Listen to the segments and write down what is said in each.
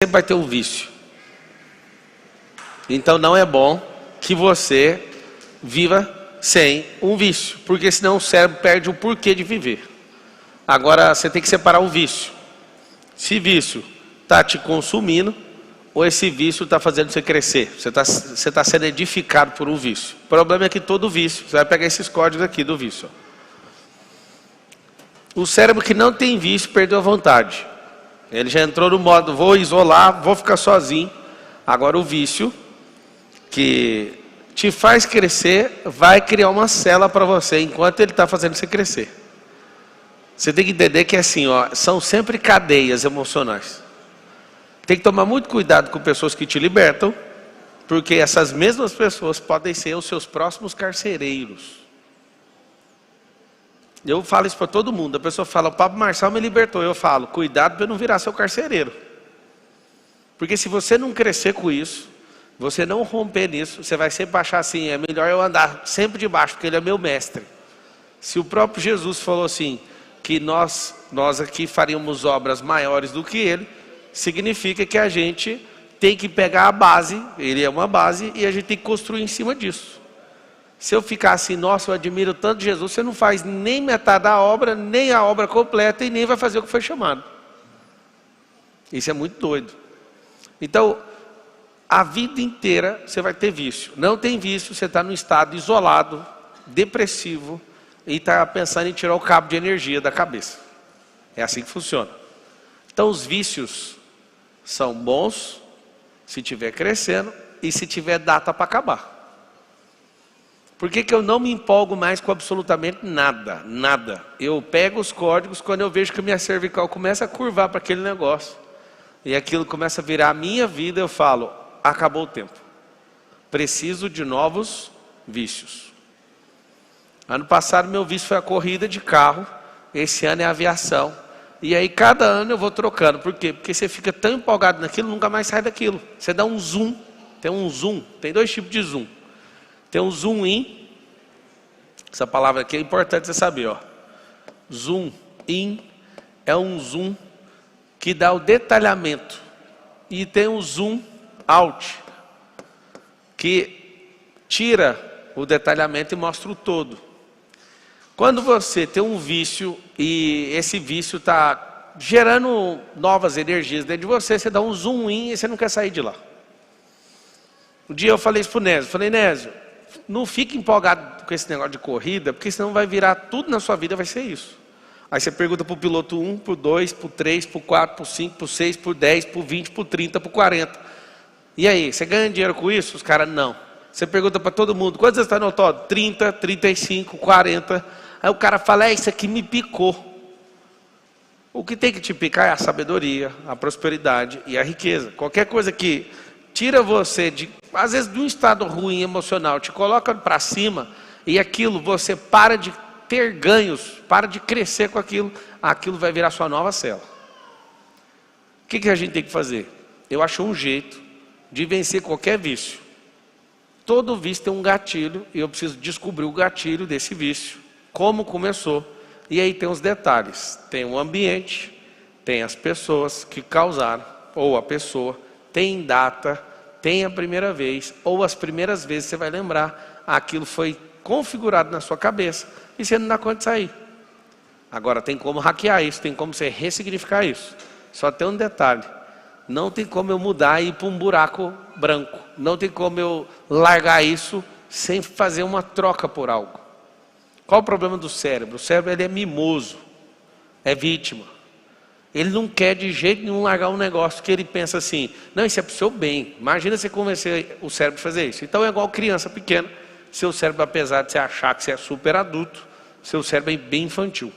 sempre vai ter um vício. Então não é bom que você viva sem um vício, porque senão o cérebro perde o porquê de viver. Agora você tem que separar o vício. Se vício está te consumindo, ou esse vício está fazendo você crescer. Você está sendo edificado por um vício. O problema é que todo vício, você vai pegar esses códigos aqui do vício. O cérebro que não tem vício perdeu a vontade. Ele já entrou no modo, vou isolar, vou ficar sozinho. Agora o vício, que te faz crescer, vai criar uma cela para você, enquanto ele está fazendo você crescer. Você tem que entender que é assim, ó, são sempre cadeias emocionais. Tem que tomar muito cuidado com pessoas que te libertam, porque essas mesmas pessoas podem ser os seus próximos carcereiros. Eu falo isso para todo mundo. A pessoa fala, o Pablo Marçal me libertou. Eu falo, cuidado para eu não virar seu carcereiro. Porque se você não crescer com isso, você não romper nisso, você vai sempre achar assim, é melhor eu andar sempre de baixo, porque ele é meu mestre. Se o próprio Jesus falou assim, que nós aqui faríamos obras maiores do que ele, significa que a gente tem que pegar a base, ele é uma base, e a gente tem que construir em cima disso. Se eu ficar assim, nossa, eu admiro tanto Jesus, você não faz nem metade da obra, nem a obra completa, e nem vai fazer o que foi chamado. Isso é muito doido. Então, a vida inteira você vai ter vício. Não tem vício, você está num estado isolado, depressivo, e está pensando em tirar o cabo de energia da cabeça. É assim que funciona. Então, os vícios são bons se estiver crescendo e se tiver data para acabar. Por que eu não me empolgo mais com absolutamente nada? Nada. Eu pego os códigos quando eu vejo que a minha cervical começa a curvar para aquele negócio. E aquilo começa a virar a minha vida, eu falo, acabou o tempo. Preciso de novos vícios. Ano passado meu vício foi a corrida de carro. Esse ano é a aviação. E aí cada ano eu vou trocando. Por quê? Porque você fica tão empolgado naquilo, nunca mais sai daquilo. Você dá um zoom. Tem dois tipos de zoom. Tem um zoom in. Essa palavra aqui é importante você saber, ó. Zoom in é um zoom que dá o detalhamento. E tem um zoom out, que tira o detalhamento e mostra o todo. Quando você tem um vício e esse vício está gerando novas energias dentro de você, você dá um zoom in e você não quer sair de lá. Um dia eu falei isso para o Nésio, falei, Nésio, não fique empolgado com esse negócio de corrida, porque senão vai virar tudo na sua vida, vai ser isso. Aí você pergunta para o piloto 1, para o 2, para o 3, para o 4, para o 5, para o 6, para o 10, para o 20, para o 30, para o 40. E aí, você ganha dinheiro com isso? Os caras, não. Você pergunta para todo mundo, quantos está no autódromo? 30, 35, 40. Aí o cara fala, isso aqui me picou. O que tem que te picar é a sabedoria, a prosperidade e a riqueza. Qualquer coisa que tira você, às vezes, de um estado ruim emocional, te coloca para cima, e aquilo, você para de ter ganhos, para de crescer com aquilo, aquilo vai virar sua nova cela. O que a gente tem que fazer? Eu acho um jeito de vencer qualquer vício. Todo vício tem um gatilho, e eu preciso descobrir o gatilho desse vício. Como começou, e aí tem os detalhes, tem o ambiente, tem as pessoas que causaram, ou a pessoa, tem data, tem a primeira vez, ou as primeiras vezes você vai lembrar, aquilo foi configurado na sua cabeça, e você não dá conta de sair. Agora tem como hackear isso, tem como você ressignificar isso, só tem um detalhe, não tem como eu mudar e ir para um buraco branco, não tem como eu largar isso sem fazer uma troca por algo. Qual o problema do cérebro? O cérebro ele é mimoso, é vítima. Ele não quer de jeito nenhum largar um negócio que ele pensa assim, não, isso é para o seu bem. Imagina você convencer o cérebro a fazer isso. Então é igual criança pequena, seu cérebro, apesar de você achar que você é super adulto, seu cérebro é bem infantil.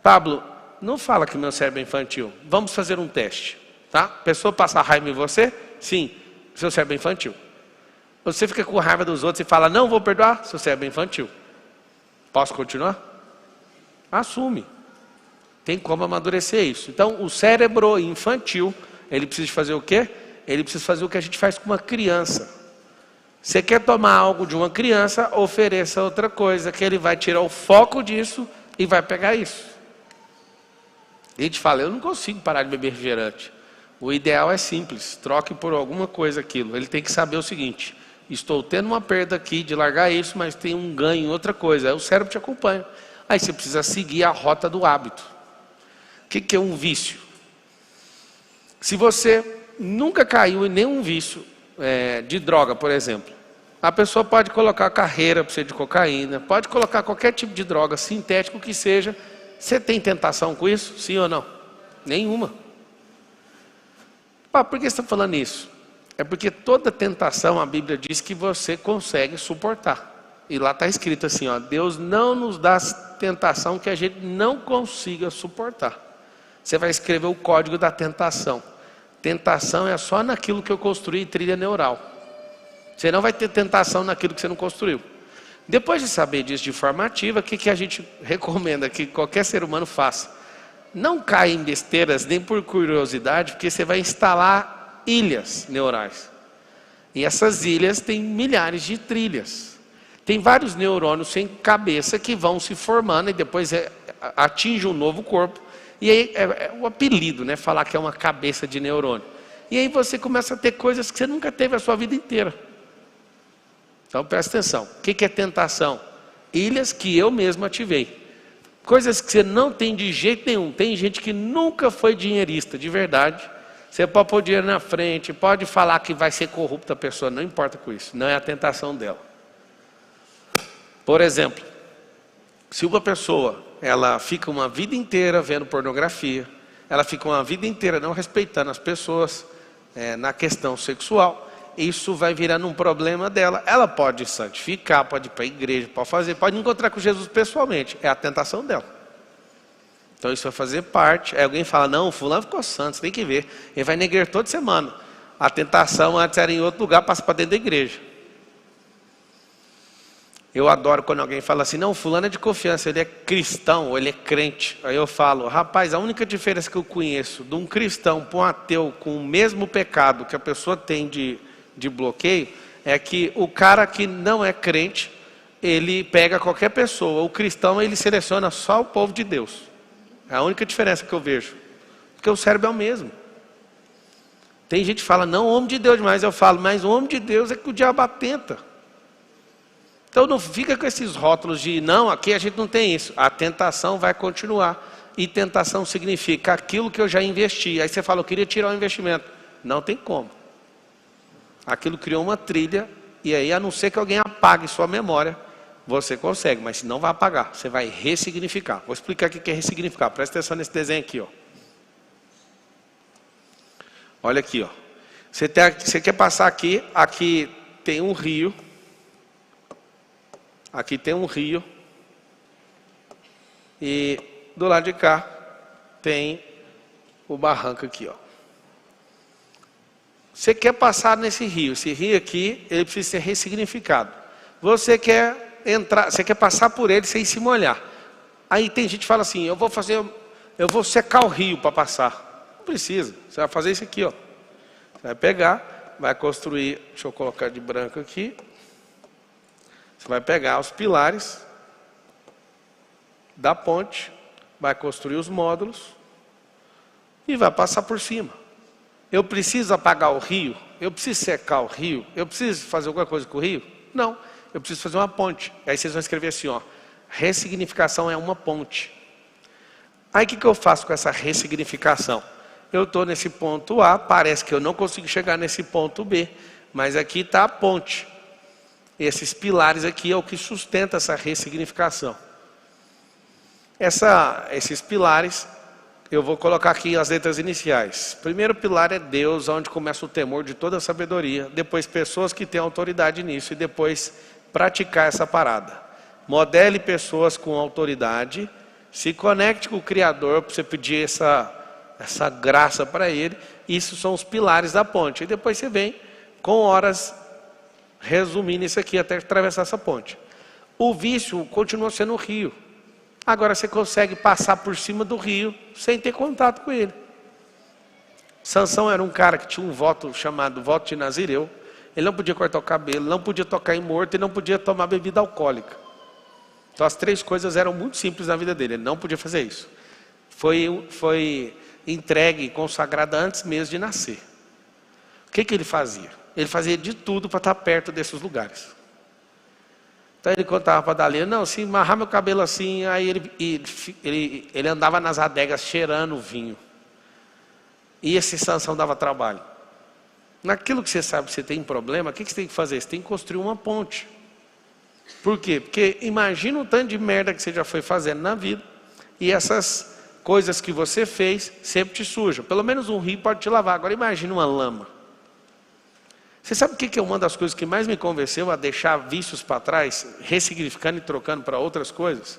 Pablo, não fala que meu cérebro é infantil. Vamos fazer um teste, tá? A pessoa passa raiva em você? Sim, seu cérebro é infantil. Você fica com raiva dos outros e fala, não vou perdoar? Seu cérebro é infantil. Posso continuar? Assume. Tem como amadurecer isso. Então, o cérebro infantil, ele precisa fazer o quê? Ele precisa fazer o que a gente faz com uma criança. Você quer tomar algo de uma criança, ofereça outra coisa, que ele vai tirar o foco disso e vai pegar isso. A gente fala, eu não consigo parar de beber refrigerante. O ideal é simples, troque por alguma coisa aquilo. Ele tem que saber o seguinte: estou tendo uma perda aqui de largar isso, mas tem um ganho em outra coisa. Aí o cérebro te acompanha. Aí você precisa seguir a rota do hábito. O que é um vício? Se você nunca caiu em nenhum vício de droga, por exemplo, a pessoa pode colocar carreira para você de cocaína, pode colocar qualquer tipo de droga, sintético que seja. Você tem tentação com isso? Sim ou não? Nenhuma. Por que você está falando isso? É porque toda tentação, a Bíblia diz que você consegue suportar. E lá está escrito assim, ó, Deus não nos dá tentação que a gente não consiga suportar. Você vai escrever o código da tentação. Tentação é só naquilo que eu construí trilha neural. Você não vai ter tentação naquilo que você não construiu. Depois de saber disso de forma ativa, o que a gente recomenda que qualquer ser humano faça? Não caia em besteiras nem por curiosidade, porque você vai instalar ilhas neurais. E essas ilhas têm milhares de trilhas. Tem vários neurônios sem cabeça que vão se formando e depois atingem um novo corpo. E aí é o apelido, né? Falar que é uma cabeça de neurônio. E aí você começa a ter coisas que você nunca teve a sua vida inteira. Então presta atenção. O que é tentação? Ilhas que eu mesmo ativei. Coisas que você não tem de jeito nenhum. Tem gente que nunca foi dinheirista, de verdade. Você pode pôr dinheiro na frente, pode falar que vai ser corrupta a pessoa, não importa com isso. Não é a tentação dela. Por exemplo, se uma pessoa, ela fica uma vida inteira vendo pornografia, ela fica uma vida inteira não respeitando as pessoas na questão sexual, isso vai virando um problema dela. Ela pode santificar, pode ir para a igreja, pode encontrar com Jesus pessoalmente. É a tentação dela. Então isso vai fazer parte. Aí alguém fala, não, fulano ficou santo, você tem que ver. Ele vai na igreja toda semana. A tentação antes era em outro lugar, passa para dentro da igreja. Eu adoro quando alguém fala assim, não, fulano é de confiança, ele é cristão, ou ele é crente. Aí eu falo, rapaz, a única diferença que eu conheço de um cristão para um ateu com o mesmo pecado que a pessoa tem de bloqueio, é que o cara que não é crente, ele pega qualquer pessoa. O cristão, ele seleciona só o povo de Deus. É a única diferença que eu vejo. Porque o cérebro é o mesmo. Tem gente que fala, não, homem de Deus demais. Eu falo, mas o homem de Deus é que o diabo atenta. Então não fica com esses rótulos de, não, aqui a gente não tem isso. A tentação vai continuar. E tentação significa aquilo que eu já investi. Aí você fala, eu queria tirar o investimento. Não tem como. Aquilo criou uma trilha, e aí, a não ser que alguém apague sua memória, você consegue, mas não vai apagar, você vai ressignificar. Vou explicar o que é ressignificar, presta atenção nesse desenho aqui, ó. Olha aqui, ó. Você quer passar aqui, aqui tem um rio, aqui tem um rio, e do lado de cá tem o barranco aqui, ó. Você quer passar nesse rio. Esse rio aqui, ele precisa ser ressignificado. Você quer entrar, você quer passar por ele sem se molhar. Aí tem gente que fala assim, eu vou secar o rio para passar. Não precisa, você vai fazer isso aqui, ó. Você vai pegar, vai construir, deixa eu colocar de branco aqui. Você vai pegar os pilares da ponte, vai construir os módulos e vai passar por cima. Eu preciso apagar o rio? Eu preciso secar o rio? Eu preciso fazer alguma coisa com o rio? Não, eu preciso fazer uma ponte. Aí vocês vão escrever assim, ó, ressignificação é uma ponte. Aí o que eu faço com essa ressignificação? Eu estou nesse ponto A, parece que eu não consigo chegar nesse ponto B, mas aqui está a ponte. Esses pilares aqui é o que sustenta essa ressignificação. Esses pilares, eu vou colocar aqui as letras iniciais. Primeiro pilar é Deus, onde começa o temor de toda a sabedoria. Depois pessoas que têm autoridade nisso. E depois praticar essa parada. Modele pessoas com autoridade. Se conecte com o Criador para você pedir essa graça para Ele. Isso são os pilares da ponte. E depois você vem com horas resumindo isso aqui até atravessar essa ponte. O vício continua sendo o rio. Agora você consegue passar por cima do rio sem ter contato com ele. Sansão era um cara que tinha um voto chamado voto de Nazireu. Ele não podia cortar o cabelo, não podia tocar em morto e não podia tomar bebida alcoólica. Então as três coisas eram muito simples na vida dele. Ele não podia fazer isso. Foi entregue e consagrada antes mesmo de nascer. O que ele fazia? Ele fazia de tudo para estar perto desses lugares. Então ele contava para Dalila, não, se amarrar meu cabelo assim, aí ele andava nas adegas cheirando o vinho. E esse Sansão dava trabalho. Naquilo que você sabe que você tem problema, o que você tem que fazer? Você tem que construir uma ponte. Por quê? Porque imagina o tanto de merda que você já foi fazendo na vida, e essas coisas que você fez sempre te sujam. Pelo menos um rio pode te lavar. Agora imagina uma lama. Você sabe o que é uma das coisas que mais me convenceu a deixar vícios para trás, ressignificando e trocando para outras coisas?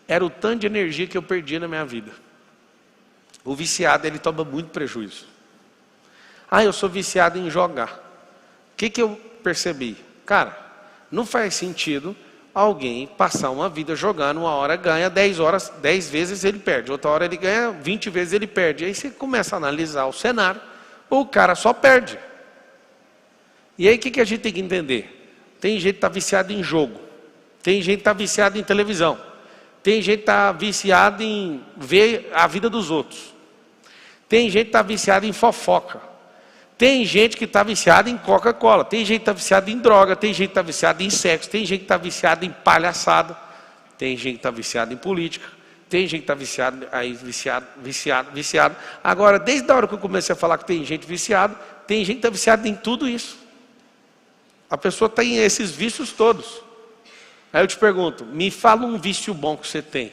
Era o tanto de energia que eu perdi na minha vida. O viciado, ele toma muito prejuízo. Eu sou viciado em jogar. O que eu percebi? Cara, não faz sentido alguém passar uma vida jogando, uma hora ganha, 10 horas, 10 vezes ele perde. Outra hora ele ganha, 20 vezes ele perde. Aí você começa a analisar o cenário, o cara só perde. E aí o que a gente tem que entender? Tem gente que está viciado em jogo. Tem gente que está viciado em televisão. Tem gente que está viciado em ver a vida dos outros. Tem gente que está viciado em fofoca. Tem gente que está viciada em Coca-Cola. Tem gente que está viciada em droga. Tem gente que está viciada em sexo. Tem gente que está viciada em palhaçada. Tem gente que está viciada em política. Tem gente que está viciado. Agora, desde a hora que eu comecei a falar que tem gente viciada, tem gente que está viciada em tudo isso. A pessoa tem esses vícios todos. Aí eu te pergunto, me fala um vício bom que você tem.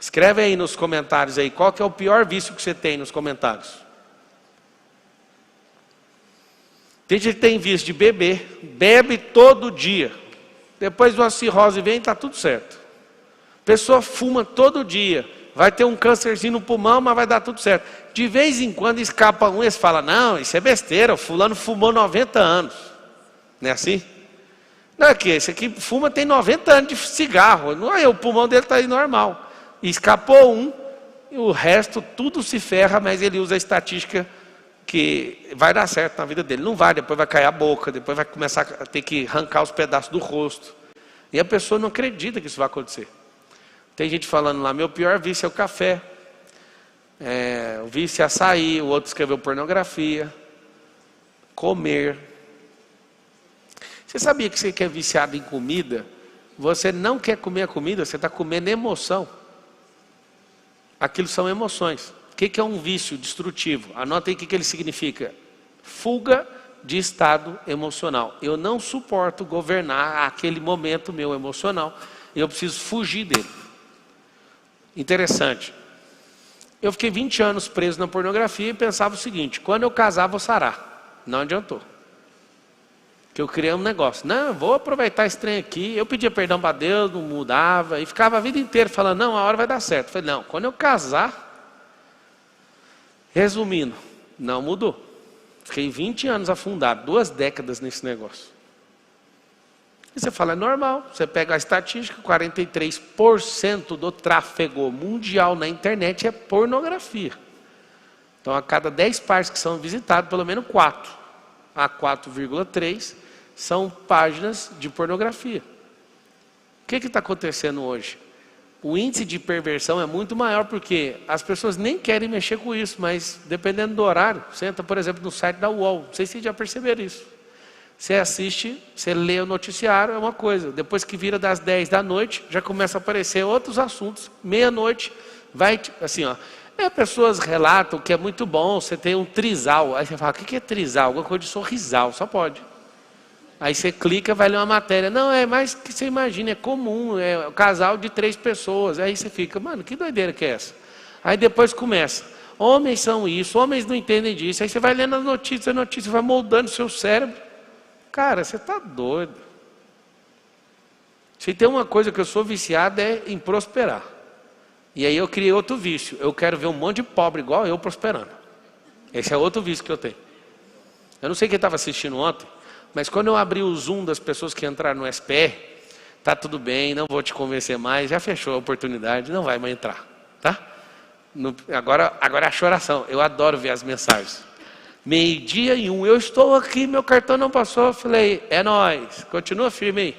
Escreve aí nos comentários aí, qual que é o pior vício que você tem nos comentários. Tem gente que tem vício de beber, bebe todo dia. Depois uma cirrose vem e está tudo certo. A pessoa fuma todo dia, vai ter um câncerzinho no pulmão, mas vai dar tudo certo. De vez em quando escapa um e você fala, não, isso é besteira, o fulano fumou 90 anos. Não é assim? Não é que esse aqui fuma, tem 90 anos de cigarro. Não é, o pulmão dele está aí normal. Escapou um, e o resto tudo se ferra, mas ele usa a estatística que vai dar certo na vida dele. Não vai, depois vai cair a boca, depois vai começar a ter que arrancar os pedaços do rosto. E a pessoa não acredita que isso vai acontecer. Tem gente falando lá, meu pior vício é o café. O vício é açaí, o outro escreveu pornografia. Comer. Você sabia que você que é viciado em comida, você não quer comer a comida, você está comendo emoção. Aquilo são emoções. O que é um vício destrutivo? Anota aí o que ele significa. Fuga de estado emocional. Eu não suporto governar aquele momento meu emocional. Eu preciso fugir dele. Interessante. Eu fiquei 20 anos preso na pornografia e pensava o seguinte, quando eu casar vou sarar. Não adiantou. Que eu criei um negócio. Não, vou aproveitar esse trem aqui. Eu pedia perdão para Deus, não mudava. E ficava a vida inteira falando, não, a hora vai dar certo. Eu falei, não, quando eu casar... Resumindo, não mudou. Fiquei 20 anos afundado, 2 décadas nesse negócio. E você fala, é normal. Você pega a estatística, 43% do tráfego mundial na internet é pornografia. Então, a cada 10 partes que são visitadas, pelo menos 4. A 4,3 são páginas de pornografia. O que está acontecendo hoje? O índice de perversão é muito maior porque as pessoas nem querem mexer com isso, mas dependendo do horário, você entra, por exemplo, no site da UOL, não sei se vocês já perceberam isso. Você assiste, você lê o noticiário, é uma coisa. Depois que vira das 10 da noite, já começa a aparecer outros assuntos. Meia-noite, vai assim, ó. Pessoas relatam que é muito bom, você tem um trisal. Aí você fala, o que é trisal? Alguma coisa de sorrisal, só pode. Aí você clica, vai ler uma matéria. Não, é mais que você imagina, é comum, é um casal de 3 pessoas. Aí você fica, mano, que doideira que é essa? Aí depois começa, homens são isso, homens não entendem disso. Aí você vai lendo as notícias, a notícia vai moldando o seu cérebro. Cara, você está doido. Se tem uma coisa que eu sou viciado é em prosperar. E aí eu criei outro vício. Eu quero ver um monte de pobre igual eu prosperando. Esse é outro vício que eu tenho. Eu não sei quem estava assistindo ontem, mas quando eu abri o Zoom das pessoas que entraram no SPR, tá tudo bem, não vou te convencer mais, já fechou a oportunidade, não vai mais entrar, tá? Agora é a choração, eu adoro ver as mensagens. 12:01, eu estou aqui, meu cartão não passou, eu falei, é nóis, continua firme aí.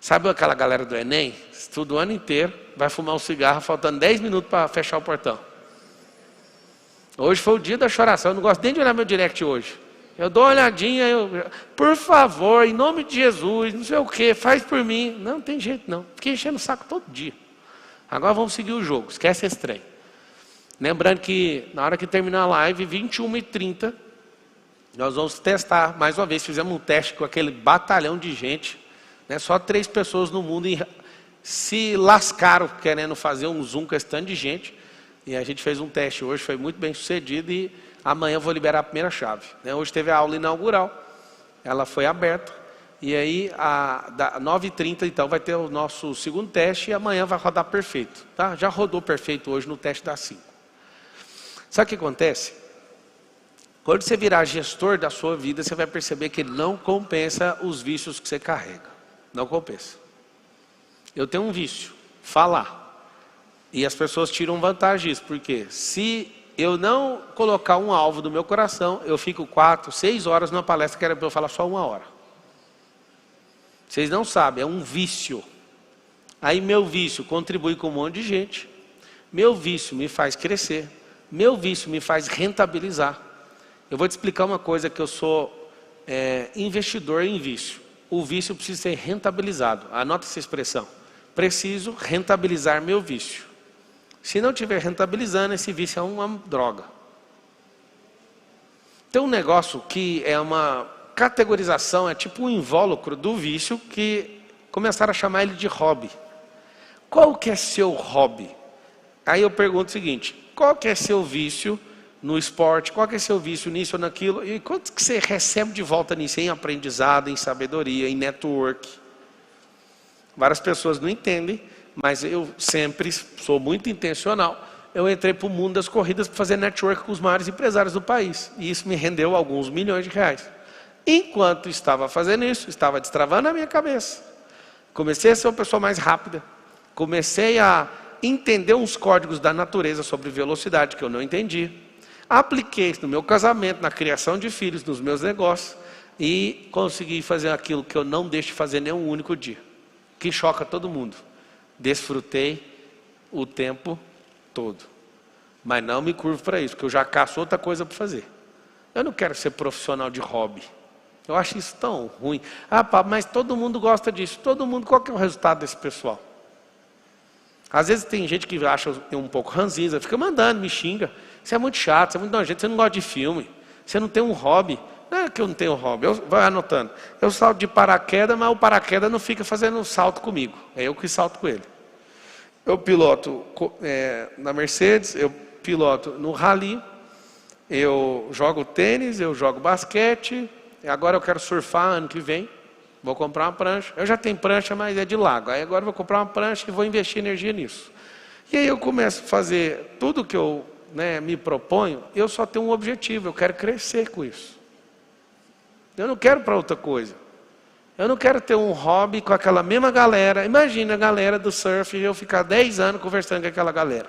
Sabe aquela galera do Enem? estuda o ano inteiro, vai fumar um cigarro, faltando 10 minutos para fechar o portão. Hoje foi o dia da choração, eu não gosto nem de olhar meu direct hoje. Eu dou uma olhadinha, por favor, em nome de Jesus, não sei o que, faz por mim. Não tem jeito não, fiquei enchendo o saco todo dia. Agora vamos seguir o jogo, esquece esse trem. Lembrando que na hora que terminar a live, 21h30, nós vamos testar, mais uma vez, fizemos um teste com aquele batalhão de gente, né? Só 3 pessoas no mundo se lascaram querendo fazer um Zoom com esse tanto de gente. E a gente fez um teste hoje, foi muito bem sucedido e amanhã eu vou liberar a primeira chave. Hoje teve a aula inaugural, ela foi aberta. E aí, às 9h30, então, vai ter o nosso segundo teste e amanhã vai rodar perfeito. Tá? Já rodou perfeito hoje no teste das 5. Sabe o que acontece? Quando você virar gestor da sua vida, você vai perceber que não compensa os vícios que você carrega. Não compensa. Eu tenho um vício, falar. E as pessoas tiram vantagem disso, porque se eu não colocar um alvo do meu coração, eu fico 4, 6 horas numa palestra que era para eu falar só 1 hora. Vocês não sabem, é um vício. Aí meu vício contribui com um monte de gente. Meu vício me faz crescer. Meu vício me faz rentabilizar. Eu vou te explicar uma coisa que eu sou investidor em vício. O vício precisa ser rentabilizado. Anota essa expressão. Preciso rentabilizar meu vício. Se não estiver rentabilizando, esse vício é uma droga. Tem um negócio que é uma categorização, é tipo um invólucro do vício, que começaram a chamar ele de hobby. Qual que é seu hobby? Aí eu pergunto o seguinte, qual que é seu vício no esporte? Qual que é seu vício nisso ou naquilo? E quanto que você recebe de volta nisso? Em aprendizado, em sabedoria, em network? Várias pessoas não entendem, mas eu sempre sou muito intencional. Eu entrei para o mundo das corridas para fazer network com os maiores empresários do país. E isso me rendeu alguns milhões de reais. Enquanto estava fazendo isso, estava destravando a minha cabeça. Comecei a ser uma pessoa mais rápida. Comecei a entender uns códigos da natureza sobre velocidade que eu não entendi. Apliquei isso no meu casamento, na criação de filhos, nos meus negócios. E consegui fazer aquilo que eu não deixo de fazer nem um único dia. Que choca todo mundo. Desfrutei o tempo todo. Mas não me curvo para isso, porque eu já caço outra coisa para fazer. Eu não quero ser profissional de hobby. Eu acho isso tão ruim. Ah, Pablo, mas todo mundo gosta disso. Todo mundo, qual que é o resultado desse pessoal? Às vezes tem gente que acha um pouco ranzinza, fica mandando, me xinga. Você é muito chato, você é muito nojento, você não gosta de filme. Você não tem um hobby. Não é que eu não tenho hobby, eu vou anotando. Eu salto de paraquedas, mas o paraquedas não fica fazendo salto comigo. É eu que salto com ele. Eu piloto na Mercedes, eu piloto no rally, eu jogo tênis, eu jogo basquete, agora eu quero surfar ano que vem, vou comprar uma prancha. Eu já tenho prancha, mas é de lago. Aí agora eu vou comprar uma prancha e vou investir energia nisso. E aí eu começo a fazer tudo que eu me proponho, eu só tenho um objetivo, eu quero crescer com isso. Eu não quero para outra coisa. Eu não quero ter um hobby com aquela mesma galera. Imagina a galera do surf e eu ficar 10 anos conversando com aquela galera.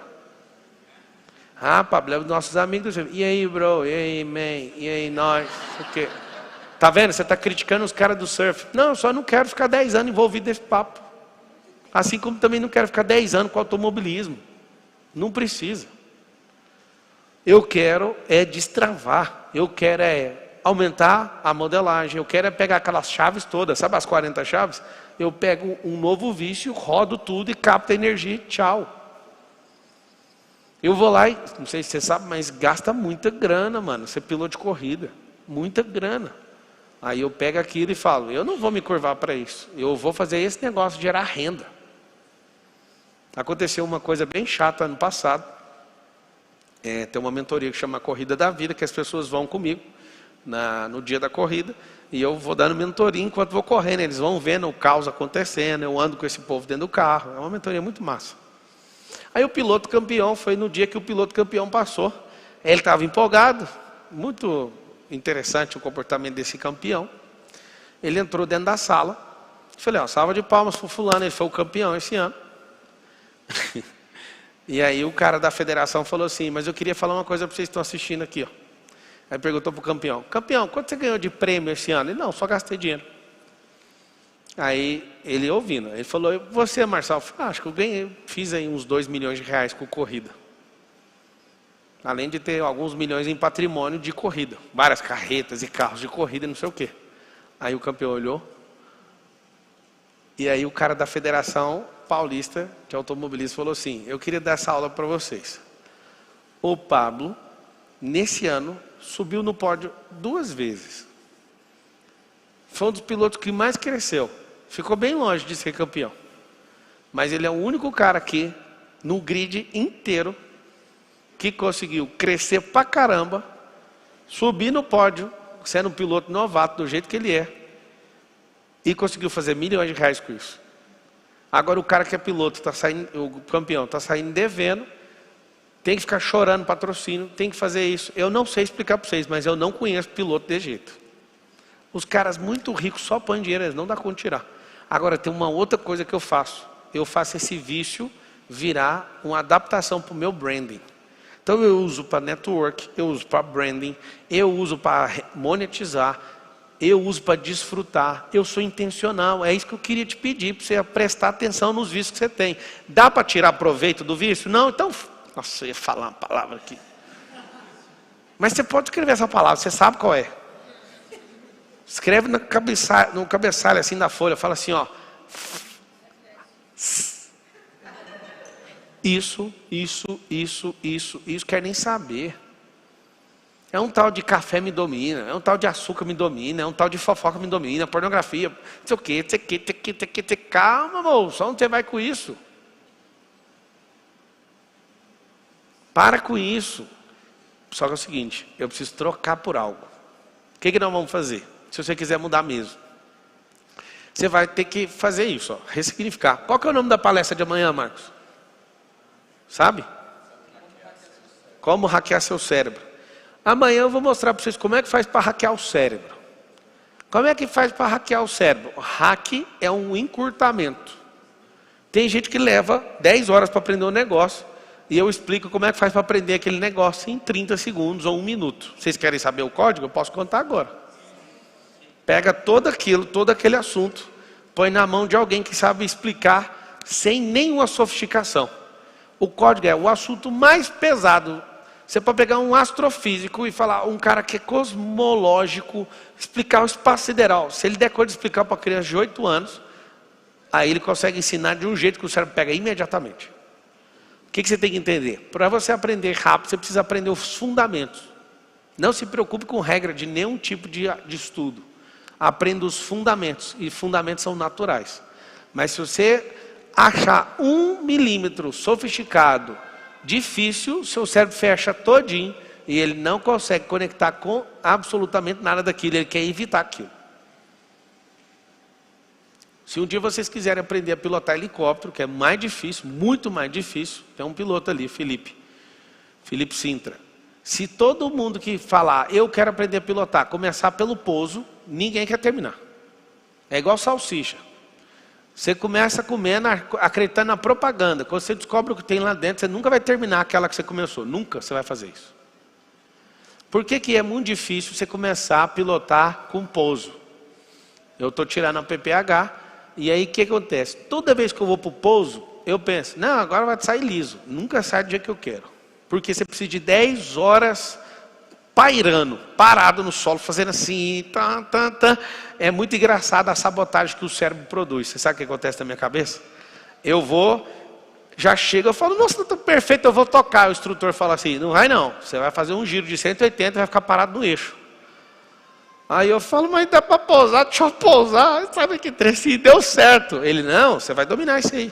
Ah, Pablo, é os nossos amigos do surf. E aí, bro? E aí, man? E aí, nós? O quê? Tá vendo? Você está criticando os caras do surf. Não, eu só não quero ficar 10 anos envolvido nesse papo. Assim como também não quero ficar 10 anos com automobilismo. Não precisa. Eu quero destravar. Eu quero aumentar a modelagem, eu quero pegar aquelas chaves todas, sabe as 40 chaves? Eu pego um novo vício, rodo tudo e capto a energia, tchau. Eu vou lá e, não sei se você sabe, mas gasta muita grana, mano, ser piloto de corrida, muita grana. Aí eu pego aquilo e falo, eu não vou me curvar para isso, eu vou fazer esse negócio de gerar renda. Aconteceu uma coisa bem chata ano passado, tem uma mentoria que chama Corrida da Vida, que as pessoas vão comigo, no dia da corrida, e eu vou dando mentoria enquanto vou correndo, eles vão vendo o caos acontecendo, eu ando com esse povo dentro do carro, é uma mentoria muito massa. Aí o piloto campeão, foi no dia que o piloto campeão passou, ele estava empolgado, muito interessante o comportamento desse campeão, ele entrou dentro da sala, falei, salva de palmas para o fulano, ele foi o campeão esse ano. E aí o cara da federação falou assim, mas eu queria falar uma coisa para vocês que estão assistindo aqui, ó. Aí perguntou para o campeão, campeão, quanto você ganhou de prêmio esse ano? Ele, não, só gastei dinheiro. Aí ele ouvindo, ele falou, você, Marcelo? Eu falei, acho que eu ganhei, fiz aí uns 2 milhões de reais com corrida. Além de ter alguns milhões em patrimônio de corrida. Várias carretas e carros de corrida, não sei o quê. Aí o campeão olhou. E aí o cara da Federação Paulista de Automobilismo falou assim, eu queria dar essa aula para vocês. O Pablo, nesse ano, subiu no pódio 2 vezes. Foi um dos pilotos que mais cresceu. Ficou bem longe de ser campeão. Mas ele é o único cara aqui, no grid inteiro, que conseguiu crescer pra caramba, subir no pódio, sendo um piloto novato do jeito que ele é, e conseguiu fazer milhões de reais com isso. Agora o cara que é piloto, o campeão, está saindo devendo, tem que ficar chorando patrocínio, tem que fazer isso. Eu não sei explicar para vocês, mas eu não conheço piloto de jeito. Os caras muito ricos só põem dinheiro, eles não dá conta de tirar. Agora tem uma outra coisa que eu faço. Eu faço esse vício virar uma adaptação para o meu branding. Então eu uso para network, eu uso para branding, eu uso para monetizar, eu uso para desfrutar. Eu sou intencional, é isso que eu queria te pedir, para você prestar atenção nos vícios que você tem. Dá para tirar proveito do vício? Não, então... Nossa, eu ia falar uma palavra aqui. Mas você pode escrever essa palavra, você sabe qual é. Escreve no cabeçalho assim da folha, fala assim, ó. Isso, quer nem saber. É um tal de café me domina, é um tal de açúcar me domina, é um tal de fofoca me domina, pornografia, não sei o quê, calma, moço, onde você vai com isso? Para com isso. Só que é o seguinte, eu preciso trocar por algo. O que nós vamos fazer? Se você quiser mudar mesmo. Você vai ter que fazer isso, ó, ressignificar. Qual que é o nome da palestra de amanhã, Marcos? Sabe? Como hackear seu cérebro. Amanhã eu vou mostrar para vocês como é que faz para hackear o cérebro. Como é que faz para hackear o cérebro? O hack é um encurtamento. Tem gente que leva 10 horas para aprender um negócio. E eu explico como é que faz para aprender aquele negócio em 30 segundos ou 1 minuto. Vocês querem saber o código? Eu posso contar agora. Pega todo aquele assunto, põe na mão de alguém que sabe explicar sem nenhuma sofisticação. O código é o assunto mais pesado. Você pode pegar um astrofísico e falar, um cara que é cosmológico, explicar o espaço sideral. Se ele der conta de explicar para uma criança de 8 anos, aí ele consegue ensinar de um jeito que o cérebro pega imediatamente. O que você tem que entender? Para você aprender rápido, você precisa aprender os fundamentos. Não se preocupe com regra de nenhum tipo de estudo. Aprenda os fundamentos, e fundamentos são naturais. Mas se você achar 1 milímetro sofisticado, difícil, seu cérebro fecha todinho, e ele não consegue conectar com absolutamente nada daquilo, ele quer evitar aquilo. Se um dia vocês quiserem aprender a pilotar helicóptero, que é mais difícil, muito mais difícil, tem um piloto ali, Felipe Sintra. Se todo mundo que falar, eu quero aprender a pilotar, começar pelo pouso, ninguém quer terminar. É igual salsicha. Você começa comendo, acreditando na propaganda. Quando você descobre o que tem lá dentro, você nunca vai terminar aquela que você começou. Nunca você vai fazer isso. Por que é muito difícil você começar a pilotar com pouso? Eu estou tirando a PPH, e aí o que acontece? Toda vez que eu vou para o pouso, eu penso, não, agora vai sair liso. Nunca sai do jeito que eu quero. Porque você precisa de 10 horas pairando, parado no solo, fazendo assim, É muito engraçado a sabotagem que o cérebro produz. Você sabe o que acontece na minha cabeça? Eu vou, já chego, eu falo, nossa, tá perfeito, eu vou tocar. O instrutor fala assim, não vai não, você vai fazer um giro de 180 e vai ficar parado no eixo. Aí eu falo, mas dá para pousar, deixa eu pousar, sabe que trecinho, deu certo. Ele, não, você vai dominar isso aí.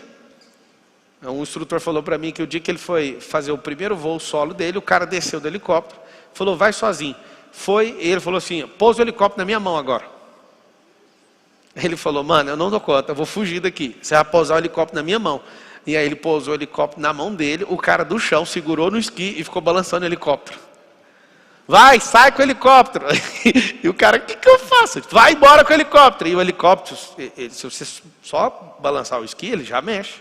Um instrutor falou para mim que o dia que ele foi fazer o primeiro voo solo dele, o cara desceu do helicóptero, falou, vai sozinho. Foi, e ele falou assim, pousa o helicóptero na minha mão agora. Ele falou, mano, eu não dou conta, eu vou fugir daqui. Você vai pousar o helicóptero na minha mão. E aí ele pousou o helicóptero na mão dele, o cara do chão segurou no esqui e ficou balançando o helicóptero. Vai, sai com o helicóptero. E o cara, o que eu faço? Vai embora com o helicóptero. E o helicóptero, se você só balançar o esqui, ele já mexe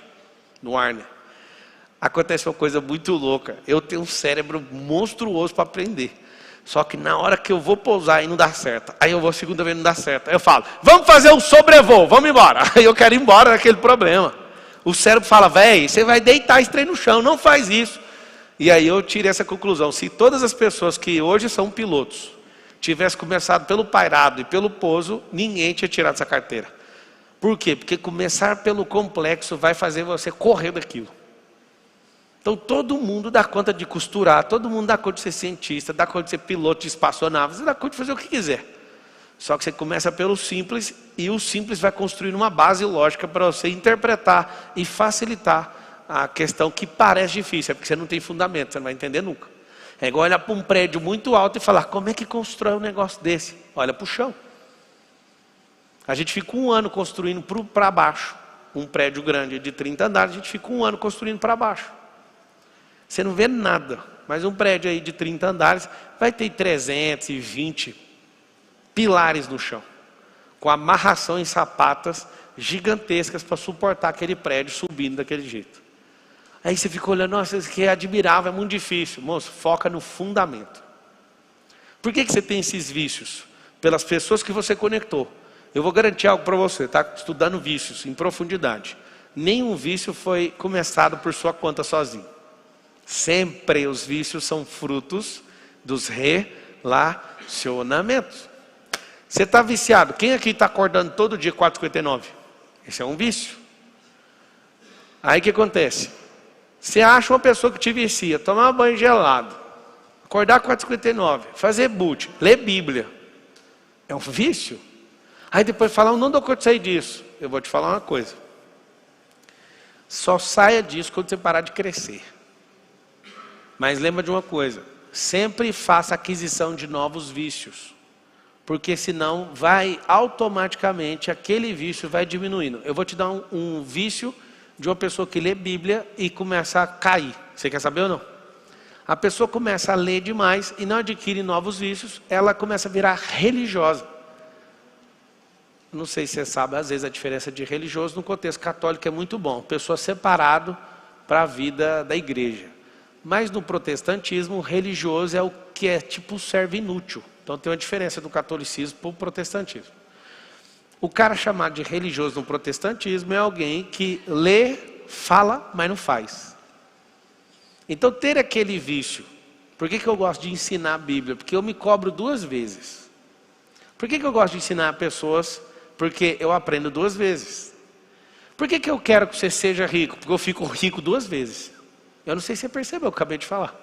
no ar, né? Acontece uma coisa muito louca. Eu tenho um cérebro monstruoso para aprender. Só que na hora que eu vou pousar e não dá certo, aí eu vou a segunda vez e não dá certo, aí eu falo, vamos fazer um sobrevoo, vamos embora. Aí eu quero ir embora daquele problema. O cérebro fala, velho, você vai deitar esse trem no chão, não faz isso. E aí eu tirei essa conclusão, se todas as pessoas que hoje são pilotos, tivessem começado pelo pairado e pelo pouso, ninguém tinha tirado essa carteira. Por quê? Porque começar pelo complexo vai fazer você correr daquilo. Então todo mundo dá conta de costurar, todo mundo dá conta de ser cientista, dá conta de ser piloto de espaçonave, você dá conta de fazer o que quiser. Só que você começa pelo simples e o simples vai construindo uma base lógica para você interpretar e facilitar a questão que parece difícil, é porque você não tem fundamento, você não vai entender nunca. É igual olhar para um prédio muito alto e falar, como é que constrói um negócio desse? Olha para o chão. A gente fica um ano construindo para baixo. Um prédio grande de 30 andares, a gente fica um ano construindo para baixo. Você não vê nada, mas um prédio aí de 30 andares vai ter 320 pilares no chão, com amarração em sapatas gigantescas para suportar aquele prédio subindo daquele jeito. Aí você fica olhando, nossa, isso aqui é admirável, é muito difícil. Moço, foca no fundamento. Por que você tem esses vícios? Pelas pessoas que você conectou. Eu vou garantir algo para você, está estudando vícios em profundidade. Nenhum vício foi começado por sua conta sozinho. Sempre os vícios são frutos dos relacionamentos. Você está viciado. Quem aqui está acordando todo dia 4h59? Esse é um vício. Aí o que acontece? Você acha uma pessoa que te vicia, tomar banho gelado, acordar 4h59, fazer boot, ler Bíblia. É um vício. Aí depois fala, não dou conta de sair disso. Eu vou te falar uma coisa. Só saia disso quando você parar de crescer. Mas lembra de uma coisa, sempre faça aquisição de novos vícios, porque senão vai automaticamente, aquele vício vai diminuindo. Eu vou te dar um vício de uma pessoa que lê Bíblia e começa a cair. Você quer saber ou não? A pessoa começa a ler demais e não adquire novos vícios, ela começa a virar religiosa. Não sei se você sabe, às vezes a diferença de religioso no contexto católico é muito bom. Pessoa separado para a vida da igreja. Mas no protestantismo, o religioso é o que é tipo servo inútil. Então tem uma diferença do catolicismo para o protestantismo. O cara chamado de religioso no protestantismo é alguém que lê, fala, mas não faz. Então ter aquele vício. Por que eu gosto de ensinar a Bíblia? Porque eu me cobro 2 vezes. Por que eu gosto de ensinar pessoas? Porque eu aprendo 2 vezes. Por que eu quero que você seja rico? Porque eu fico rico 2 vezes. Eu não sei se você percebeu, eu acabei de falar.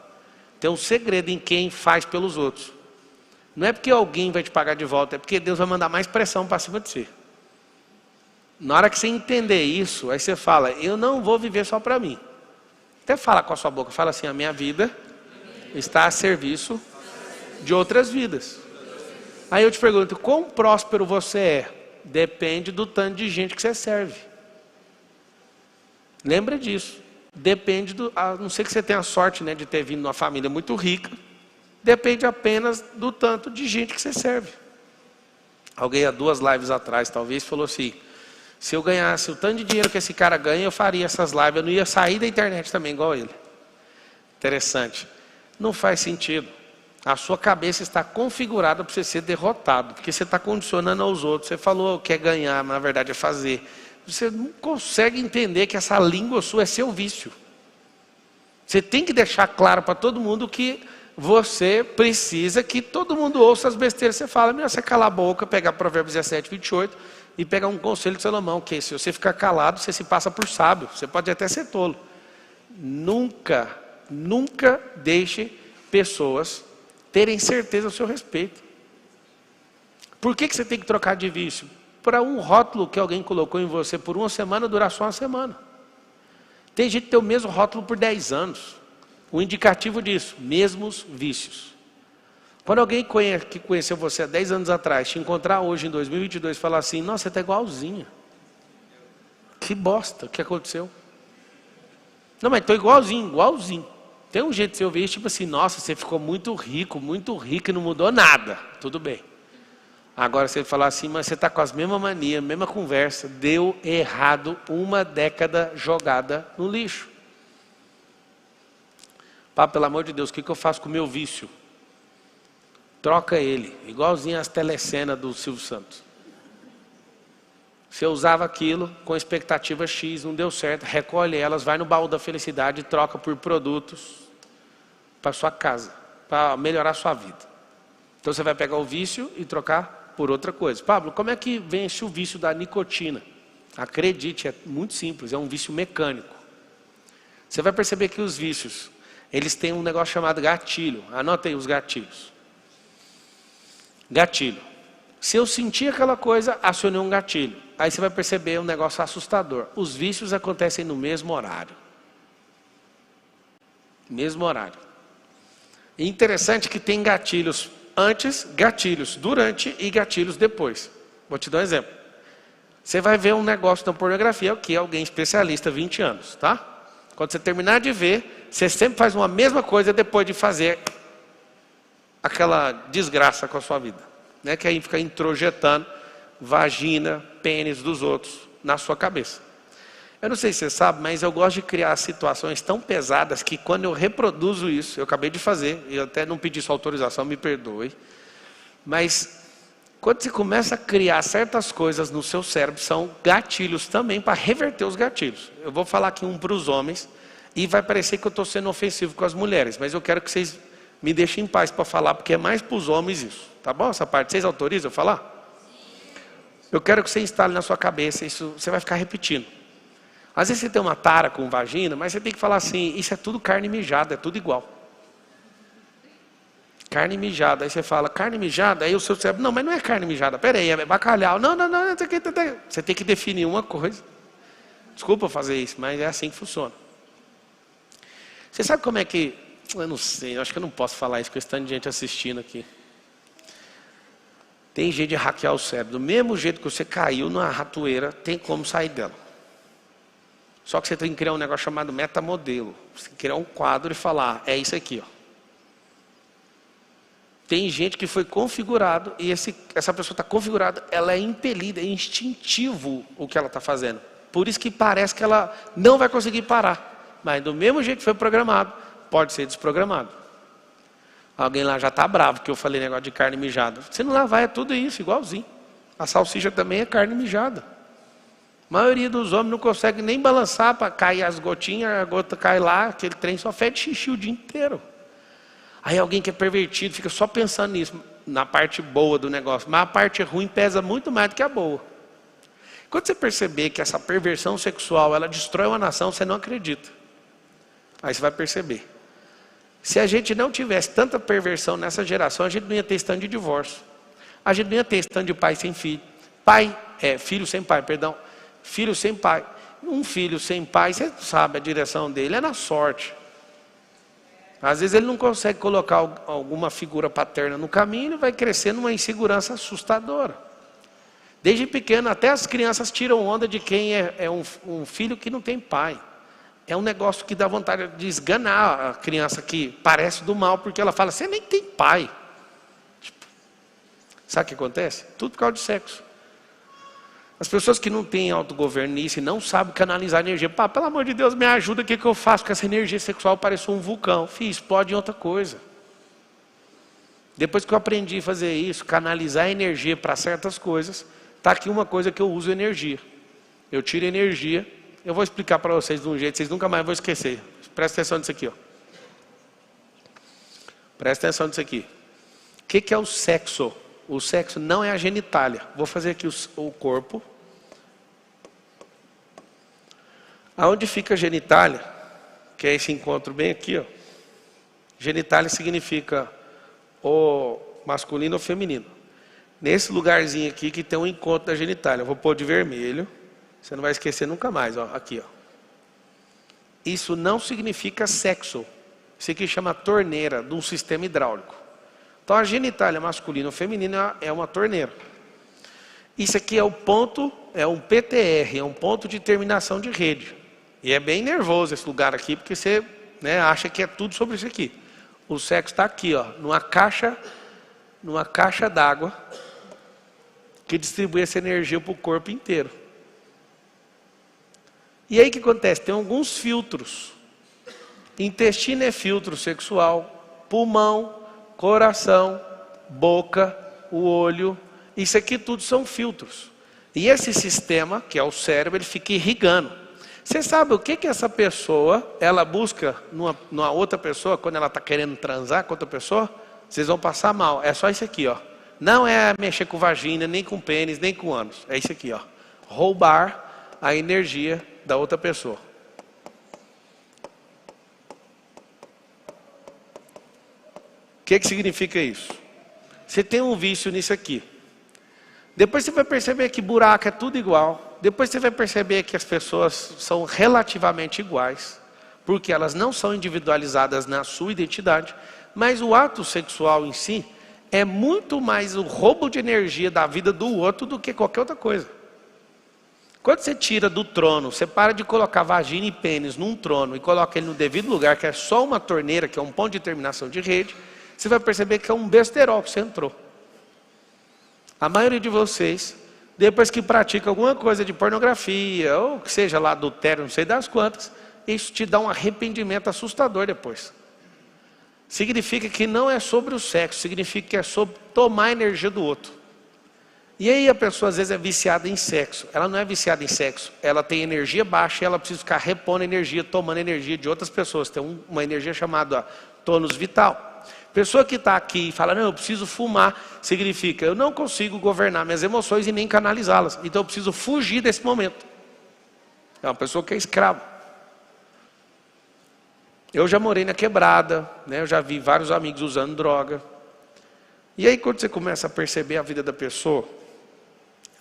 Tem um segredo em quem faz pelos outros. Não é porque alguém vai te pagar de volta, é porque Deus vai mandar mais pressão para cima de você. Na hora que você entender isso, aí você fala, eu não vou viver só para mim. Até fala com a sua boca, fala assim, a minha vida está a serviço de outras vidas. Aí eu te pergunto, quão próspero você é? Depende do tanto de gente que você serve. Lembra disso. Depende a não ser que você tenha a sorte, né, de ter vindo numa família muito rica. Depende apenas do tanto de gente que você serve. Alguém há 2 lives atrás, talvez, falou assim, se eu ganhasse o tanto de dinheiro que esse cara ganha, eu faria essas lives, eu não ia sair da internet também, igual ele. Interessante. Não faz sentido. A sua cabeça está configurada para você ser derrotado, porque você está condicionando aos outros. Você falou que é ganhar, mas na verdade é fazer. Você não consegue entender que essa língua sua é seu vício. Você tem que deixar claro para todo mundo que você precisa que todo mundo ouça as besteiras que você fala. Melhor você calar a boca, pegar Provérbios 17, 28 e pegar um conselho de Salomão, que se você ficar calado, você se passa por sábio. Você pode até ser tolo. Nunca deixe pessoas terem certeza ao seu respeito. Por que você tem que trocar de vício? Para um rótulo que alguém colocou em você por 1 semana, durar só 1 semana. Tem gente que tem o mesmo rótulo por 10 anos. O indicativo disso, mesmos vícios. Quando alguém que conheceu você há 10 anos atrás, te encontrar hoje em 2022 e falar assim, nossa, você está igualzinha. Que bosta, o que aconteceu? Não, mas estou igualzinho. Tem um jeito de você ouvir, tipo assim, nossa, você ficou muito rico e não mudou nada. Tudo bem. Agora você falar assim, mas você está com as mesmas manias, mesma conversa, deu errado 1 década jogada no lixo. Pá, pelo amor de Deus, o que eu faço com o meu vício? troca ele, igualzinho as telecenas do Silvio Santos. Você usava aquilo com expectativa X, não deu certo, recolhe elas, vai no baú da felicidade e troca por produtos para sua casa, para melhorar a sua vida. Então você vai pegar o vício e trocar por outra coisa. Pablo, como é que vence o vício da nicotina? Acredite, é muito simples, é um vício mecânico. Você vai perceber que os vícios, eles têm um negócio chamado gatilho. Anota aí os gatilhos. Gatilho. Se eu sentir aquela coisa, acionei um gatilho. Aí você vai perceber um negócio assustador. Os vícios acontecem no mesmo horário. Mesmo horário. E interessante que tem gatilhos antes, gatilhos durante e gatilhos depois. Vou te dar um exemplo. Você vai ver um negócio na pornografia, o que é alguém especialista, 20 anos, tá? Quando você terminar de ver, você sempre faz uma mesma coisa depois de fazer aquela desgraça com a sua vida. Né? Que aí fica introjetando vagina, pênis dos outros na sua cabeça. Eu não sei se você sabe, mas eu gosto de criar situações tão pesadas que quando eu reproduzo isso, eu acabei de fazer, eu até não pedi sua autorização, me perdoe, mas quando você começa a criar certas coisas no seu cérebro, são gatilhos também para reverter os gatilhos. Eu vou falar aqui um para os homens, e vai parecer que eu estou sendo ofensivo com as mulheres, mas eu quero que vocês me deixem em paz para falar, porque é mais para os homens isso. Tá bom essa parte? Vocês autorizam eu falar? Eu quero que você instale na sua cabeça, isso você vai ficar repetindo. Às vezes você tem uma tara com vagina, mas você tem que falar assim, isso é tudo carne mijada, é tudo igual. Carne mijada, aí você fala, carne mijada, aí o seu cérebro, não, mas não é carne mijada, peraí, é bacalhau. Não, você tem que definir uma coisa. Desculpa fazer isso, mas é assim que funciona. Você sabe como é que, eu não sei, eu acho que eu não posso falar isso com esse tanto de gente assistindo aqui. Tem jeito de hackear o cérebro. Do mesmo jeito que você caiu numa ratoeira, tem como sair dela. Só que você tem que criar um negócio chamado metamodelo. Você tem que criar um quadro e falar, é isso aqui, ó. Tem gente que foi configurado, e essa pessoa está configurada, ela é impelida, é instintivo o que ela está fazendo. Por isso que parece que ela não vai conseguir parar. Mas do mesmo jeito que foi programado, pode ser desprogramado. Alguém lá já está bravo que eu falei negócio de carne mijada. Se não lavar é tudo isso, igualzinho. A salsicha também é carne mijada. A maioria dos homens não consegue nem balançar para cair as gotinhas, a gota cai lá, aquele trem só fede xixi o dia inteiro. Aí alguém que é pervertido fica só pensando nisso, na parte boa do negócio. Mas a parte ruim pesa muito mais do que a boa. Quando você perceber que essa perversão sexual, ela destrói uma nação, você não acredita. Aí você vai perceber. Se a gente não tivesse tanta perversão nessa geração, a gente não ia ter stand de divórcio. A gente não ia ter stand de pai sem filho. Filho sem pai, perdão. Filho sem pai. Um filho sem pai, você sabe a direção dele, é na sorte. Às vezes ele não consegue colocar alguma figura paterna no caminho, ele vai crescendo numa insegurança assustadora. Desde pequeno, até as crianças tiram onda de quem é um filho que não tem pai. É um negócio que dá vontade de esganar a criança que parece do mal, porque ela fala, você nem tem pai. Sabe o que acontece? Tudo por causa de sexo. As pessoas que não têm autogoverno nisso e não sabem canalizar energia. Pá, pelo amor de Deus, me ajuda, o que eu faço com essa energia sexual? Parece um vulcão. Explode em outra coisa. Depois que eu aprendi a fazer isso, canalizar energia para certas coisas, está aqui uma coisa que eu uso energia. Eu tiro energia. Eu vou explicar para vocês de um jeito, vocês nunca mais vão esquecer. Presta atenção nisso aqui, ó. Presta atenção nisso aqui. O que é o sexo? O sexo não é a genitália. Vou fazer aqui o corpo. Aonde fica a genitália? Que é esse encontro bem aqui, ó. Genitália significa o masculino ou feminino. Nesse lugarzinho aqui que tem um encontro da genitália. Eu vou pôr de vermelho. Você não vai esquecer nunca mais, ó, aqui, ó. Isso não significa sexo. Isso aqui chama torneira de um sistema hidráulico. Então a genitália masculina ou feminina é uma torneira. Isso aqui é o ponto, é um PTR, é um ponto de terminação de rede. E é bem nervoso esse lugar aqui, porque você acha que é tudo sobre isso aqui. O sexo está aqui, ó, numa caixa d'água que distribui essa energia para o corpo inteiro. E aí o que acontece? Tem alguns filtros. Intestino é filtro sexual, pulmão, coração, boca, o olho. Isso aqui tudo são filtros. E esse sistema, que é o cérebro, ele fica irrigando. Você sabe o que essa pessoa, ela busca numa outra pessoa, quando ela está querendo transar com outra pessoa? Vocês vão passar mal. É só isso aqui, ó. Não é mexer com vagina, nem com pênis, nem com ânus. É isso aqui, ó. Roubar a energia da outra pessoa. O que significa isso? Você tem um vício nisso aqui. Depois você vai perceber que buraco é tudo igual. Depois você vai perceber que as pessoas são relativamente iguais. Porque elas não são individualizadas na sua identidade. Mas o ato sexual em si é muito mais o roubo de energia da vida do outro do que qualquer outra coisa. Quando você tira do trono, você para de colocar vagina e pênis num trono e coloca ele no devido lugar, que é só uma torneira, que é um ponto de terminação de rede, você vai perceber que é um besterol que você entrou. A maioria de vocês, depois que pratica alguma coisa de pornografia, ou que seja lá adultério, não sei das quantas, isso te dá um arrependimento assustador depois. Significa que não é sobre o sexo, significa que é sobre tomar a energia do outro. E aí a pessoa às vezes é viciada em sexo. Ela não é viciada em sexo, ela tem energia baixa e ela precisa ficar repondo energia, tomando energia de outras pessoas. Tem uma energia chamada tônus vital. Pessoa que está aqui e fala, não, eu preciso fumar, significa, eu não consigo governar minhas emoções e nem canalizá-las. Então eu preciso fugir desse momento. É uma pessoa que é escrava. Eu já morei na quebrada, né? Eu já vi vários amigos usando droga. E aí quando você começa a perceber a vida da pessoa,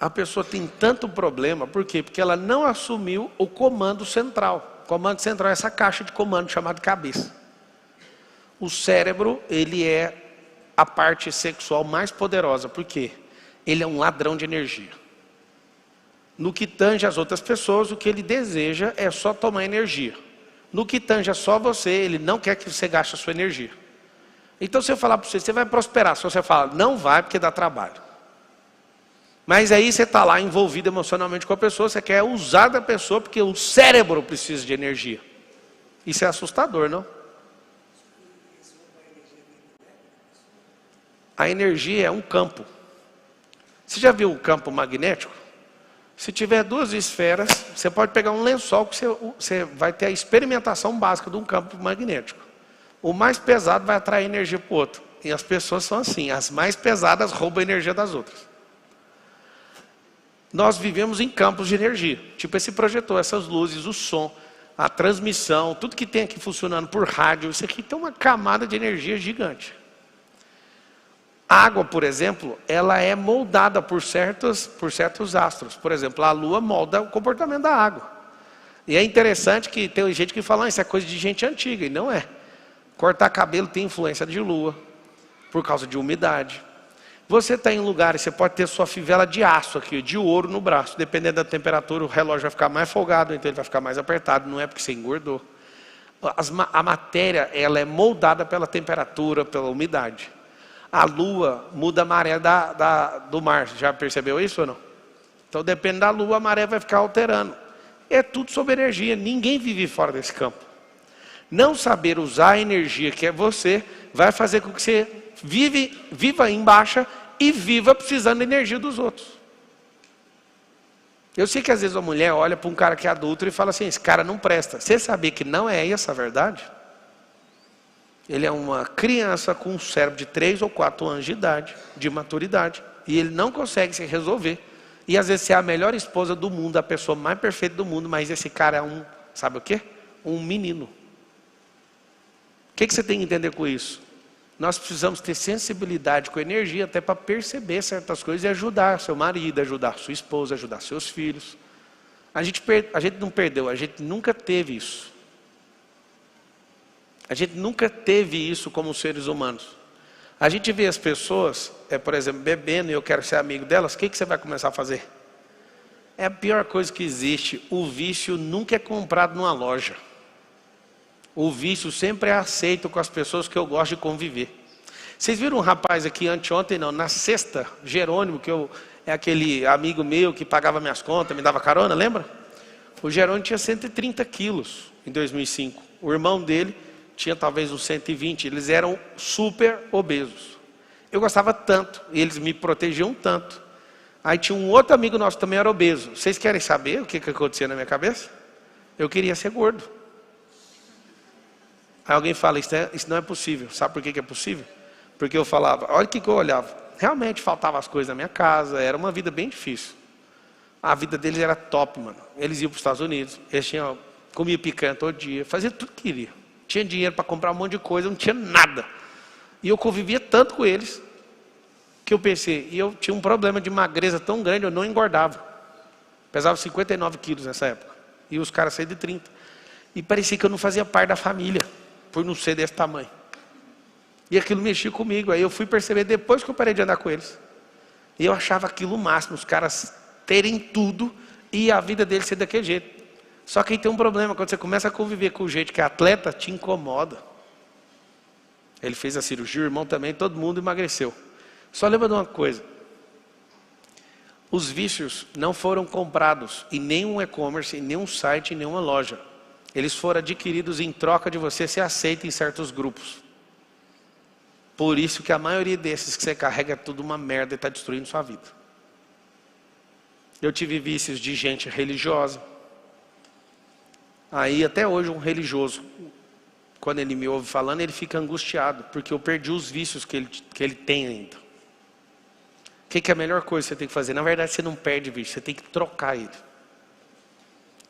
a pessoa tem tanto problema, por quê? Porque ela não assumiu o comando central. O comando central é essa caixa de comando chamada cabeça. O cérebro, ele é a parte sexual mais poderosa. Por quê? Ele é um ladrão de energia. No que tange as outras pessoas, o que ele deseja é só tomar energia. No que tange só você, ele não quer que você gaste a sua energia. Então se eu falar para você, você vai prosperar. Se você fala, não vai porque dá trabalho. Mas aí você está lá envolvido emocionalmente com a pessoa, você quer usar da pessoa porque o cérebro precisa de energia. Isso é assustador, não? A energia é um campo. Você já viu o campo magnético? Se tiver duas esferas, você pode pegar um lençol que você vai ter a experimentação básica de um campo magnético. O mais pesado vai atrair energia para o outro. E as pessoas são assim, as mais pesadas roubam a energia das outras. Nós vivemos em campos de energia. Tipo esse projetor, essas luzes, o som, a transmissão, tudo que tem aqui funcionando por rádio. Isso aqui tem uma camada de energia gigante. A água, por exemplo, ela é moldada por certos astros. Por exemplo, a lua molda o comportamento da água. E é interessante que tem gente que fala, isso é coisa de gente antiga, e não é. Cortar cabelo tem influência de lua, por causa de umidade. Você está em lugares, você pode ter sua fivela de aço aqui, de ouro no braço. Dependendo da temperatura, o relógio vai ficar mais folgado, então ele vai ficar mais apertado. Não é porque você engordou. A matéria, ela é moldada pela temperatura, pela umidade. A lua muda a maré do mar. Já percebeu isso ou não? Então, depende da lua, a maré vai ficar alterando. É tudo sobre energia. Ninguém vive fora desse campo. Não saber usar a energia que é você, vai fazer com que você viva em baixa e viva precisando da energia dos outros. Eu sei que às vezes a mulher olha para um cara que é adulto e fala assim, esse cara não presta. Você sabia que não é essa a verdade? Ele é uma criança com um cérebro de 3 ou 4 anos de idade, de maturidade. E ele não consegue se resolver. E às vezes você é a melhor esposa do mundo, a pessoa mais perfeita do mundo, mas esse cara é sabe o quê? Um menino. O que você tem que entender com isso? Nós precisamos ter sensibilidade com energia até para perceber certas coisas e ajudar seu marido, ajudar sua esposa, ajudar seus filhos. A gente não perdeu, a gente nunca teve isso. A gente nunca teve isso como seres humanos. A gente vê as pessoas, por exemplo, bebendo e eu quero ser amigo delas, o que você vai começar a fazer? É a pior coisa que existe. O vício nunca é comprado numa loja. O vício sempre é aceito com as pessoas que eu gosto de conviver. Vocês viram um rapaz aqui anteontem, não, na sexta, Jerônimo, que é aquele amigo meu que pagava minhas contas, me dava carona, lembra? O Jerônimo tinha 130 quilos em 2005. O irmão dele tinha talvez uns 120, eles eram super obesos. Eu gostava tanto, e eles me protegiam tanto. Aí tinha um outro amigo nosso que também era obeso. Vocês querem saber o que acontecia na minha cabeça? Eu queria ser gordo. Aí alguém fala, isso não é possível. Sabe por que é possível? Porque eu falava, olha o que eu olhava. Realmente faltavam as coisas na minha casa, era uma vida bem difícil. A vida deles era top, mano. Eles iam para os Estados Unidos, eles comiam picanha todo dia, fazia tudo que queria. Tinha dinheiro para comprar um monte de coisa, não tinha nada. E eu convivia tanto com eles, que eu pensei, e eu tinha um problema de magreza tão grande, eu não engordava. Pesava 59 quilos nessa época. E os caras saíram de 30. E parecia que eu não fazia parte da família, por não ser desse tamanho. E aquilo mexia comigo. Aí eu fui perceber depois que eu parei de andar com eles. E eu achava aquilo o máximo, os caras terem tudo e a vida deles ser daquele jeito. Só que aí tem um problema, quando você começa a conviver com o jeito que é atleta, te incomoda. Ele fez a cirurgia, o irmão também, todo mundo emagreceu. Só lembra de uma coisa. Os vícios não foram comprados em nenhum e-commerce, em nenhum site, em nenhuma loja. Eles foram adquiridos em troca de você ser aceito em certos grupos. Por isso que a maioria desses que você carrega é tudo uma merda e está destruindo sua vida. Eu tive vícios de gente religiosa. Aí até hoje um religioso, quando ele me ouve falando, ele fica angustiado, porque eu perdi os vícios que ele tem ainda. O que é a melhor coisa que você tem que fazer? Na verdade você não perde vício, você tem que trocar ele.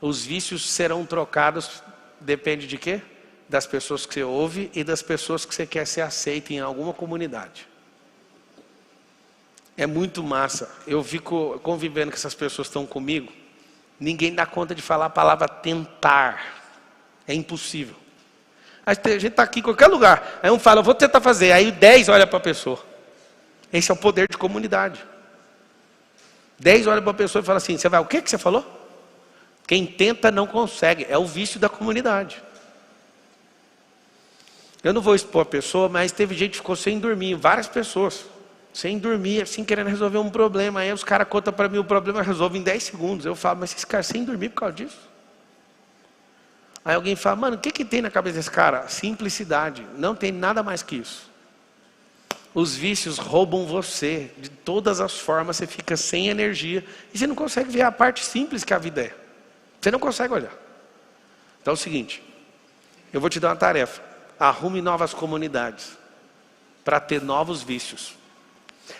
Os vícios serão trocados, depende de quê? Das pessoas que você ouve e das pessoas que você quer ser aceito em alguma comunidade. É muito massa. Eu fico convivendo com essas pessoas que estão comigo. Ninguém dá conta de falar a palavra tentar. É impossível. A gente está aqui em qualquer lugar. Aí um fala, eu vou tentar fazer. Aí 10 olha para a pessoa. Esse é o poder de comunidade. 10 olha para a pessoa e fala assim, o que você falou? Quem tenta não consegue. É o vício da comunidade. Eu não vou expor a pessoa, mas teve gente que ficou sem dormir. Várias pessoas. Sem dormir, assim, querendo resolver um problema. Aí os caras contam para mim o problema, resolve em 10 segundos. Eu falo, mas esses caras sem dormir por causa disso? Aí alguém fala, mano, o que tem na cabeça desse cara? Simplicidade. Não tem nada mais que isso. Os vícios roubam você. De todas as formas, você fica sem energia. E você não consegue ver a parte simples que a vida é. Você não consegue olhar. Então é o seguinte. Eu vou te dar uma tarefa. Arrume novas comunidades. Para ter novos vícios.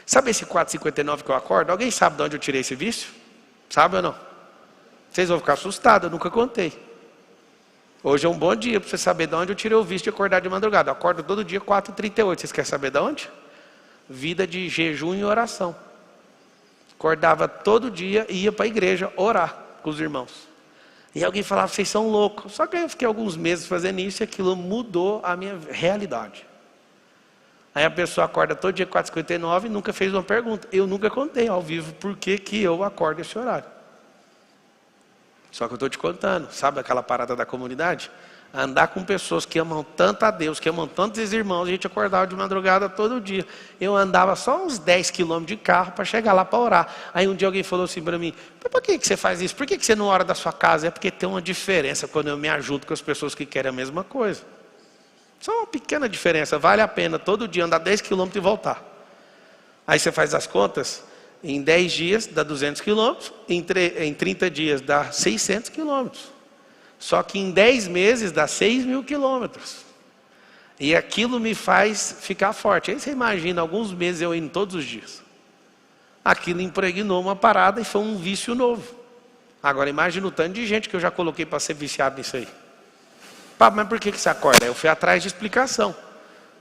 Sabe esse 4,59 que eu acordo? Alguém sabe de onde eu tirei esse vício? Sabe ou não? Vocês vão ficar assustados, eu nunca contei. Hoje é um bom dia para você saber de onde eu tirei o vício de acordar de madrugada. Eu acordo todo dia 4h38. Vocês querem saber de onde? Vida de jejum e oração. Acordava todo dia e ia para a igreja orar com os irmãos. E alguém falava, vocês são loucos. Só que eu fiquei alguns meses fazendo isso e aquilo mudou a minha realidade. Aí a pessoa acorda todo dia 4h59 e nunca fez uma pergunta. Eu nunca contei ao vivo por que eu acordo esse horário. Só que eu estou te contando. Sabe aquela parada da comunidade? Andar com pessoas que amam tanto a Deus, que amam tanto os irmãos. A gente acordava de madrugada todo dia. Eu andava só uns 10 quilômetros de carro para chegar lá para orar. Aí um dia alguém falou assim para mim, por que você faz isso? Por que você não ora da sua casa? É porque tem uma diferença quando eu me ajudo com as pessoas que querem a mesma coisa. Só uma pequena diferença, vale a pena todo dia andar 10 quilômetros e voltar. Aí você faz as contas, em 10 dias dá 200 quilômetros, em 30 dias dá 600 quilômetros. Só que em 10 meses dá 6.000 quilômetros. E aquilo me faz ficar forte. Aí você imagina, alguns meses eu indo todos os dias. Aquilo impregnou uma parada e foi um vício novo. Agora imagina o tanto de gente que eu já coloquei para ser viciado nisso aí. Pá, mas por que você acorda? Eu fui atrás de explicação.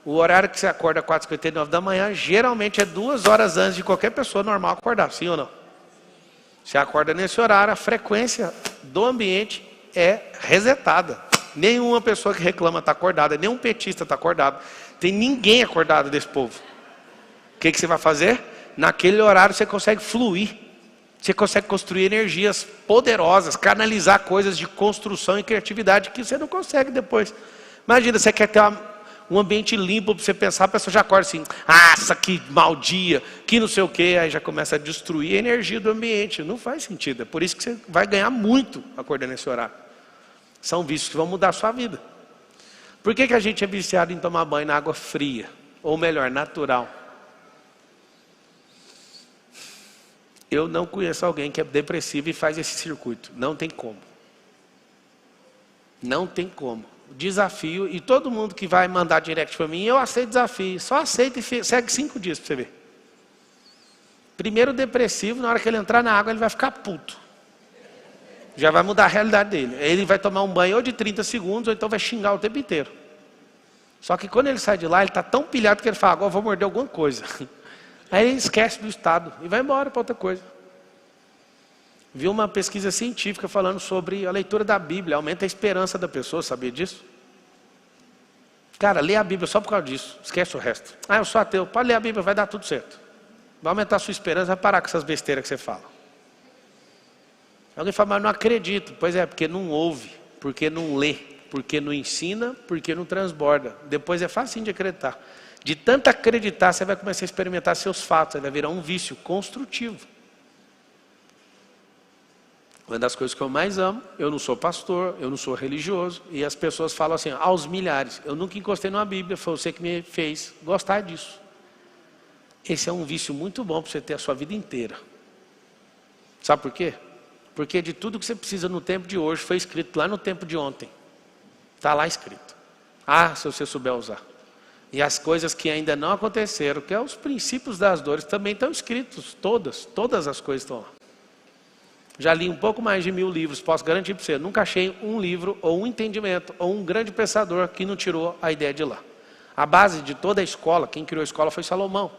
O horário que você acorda 4h59 da manhã, geralmente é 2 horas antes de qualquer pessoa normal acordar, sim ou não? Você acorda nesse horário, a frequência do ambiente é resetada. Nenhuma pessoa que reclama está acordada, nenhum petista está acordado. Tem ninguém acordado desse povo. O que você vai fazer? Naquele horário você consegue fluir. Você consegue construir energias poderosas, canalizar coisas de construção e criatividade que você não consegue depois. Imagina, você quer ter um ambiente limpo para você pensar, a pessoa já acorda assim, que mau dia, que não sei o quê, aí já começa a destruir a energia do ambiente. Não faz sentido, é por isso que você vai ganhar muito acordando nesse horário. São vícios que vão mudar a sua vida. Por que a gente é viciado em tomar banho na água fria? Ou melhor, natural? Eu não conheço alguém que é depressivo e faz esse circuito. Não tem como. Não tem como. Desafio, e todo mundo que vai mandar direct para mim, eu aceito desafio. Só aceita e segue 5 dias para você ver. Primeiro depressivo, na hora que ele entrar na água, ele vai ficar puto. Já vai mudar a realidade dele. Ele vai tomar um banho ou de 30 segundos, ou então vai xingar o tempo inteiro. Só que quando ele sai de lá, ele está tão pilhado que ele fala, agora eu vou morder alguma coisa. Aí ele esquece do estado e vai embora para outra coisa. Vi uma pesquisa científica falando sobre a leitura da Bíblia, aumenta a esperança da pessoa, sabia disso? Cara, lê a Bíblia só por causa disso, esquece o resto. Ah, eu sou ateu, pode ler a Bíblia, vai dar tudo certo. Vai aumentar a sua esperança, vai parar com essas besteiras que você fala. Alguém fala, mas eu não acredito. Pois é, porque não ouve, porque não lê, porque não ensina, porque não transborda. Depois é facinho de acreditar. De tanto acreditar, você vai começar a experimentar seus fatos, vai virar um vício construtivo. Uma das coisas que eu mais amo, eu não sou pastor, eu não sou religioso, e as pessoas falam assim, aos milhares, eu nunca encostei numa Bíblia, foi você que me fez gostar disso. Esse é um vício muito bom para você ter a sua vida inteira. Sabe por quê? Porque de tudo que você precisa no tempo de hoje, foi escrito lá no tempo de ontem. Está lá escrito. Ah, se você souber usar. E as coisas que ainda não aconteceram, que é os princípios das dores, também estão escritos, todas as coisas estão lá. Já li um pouco mais de 1000 livros, posso garantir para você, nunca achei um livro, ou um entendimento, ou um grande pensador que não tirou a ideia de lá. A base de toda a escola, quem criou a escola foi Salomão.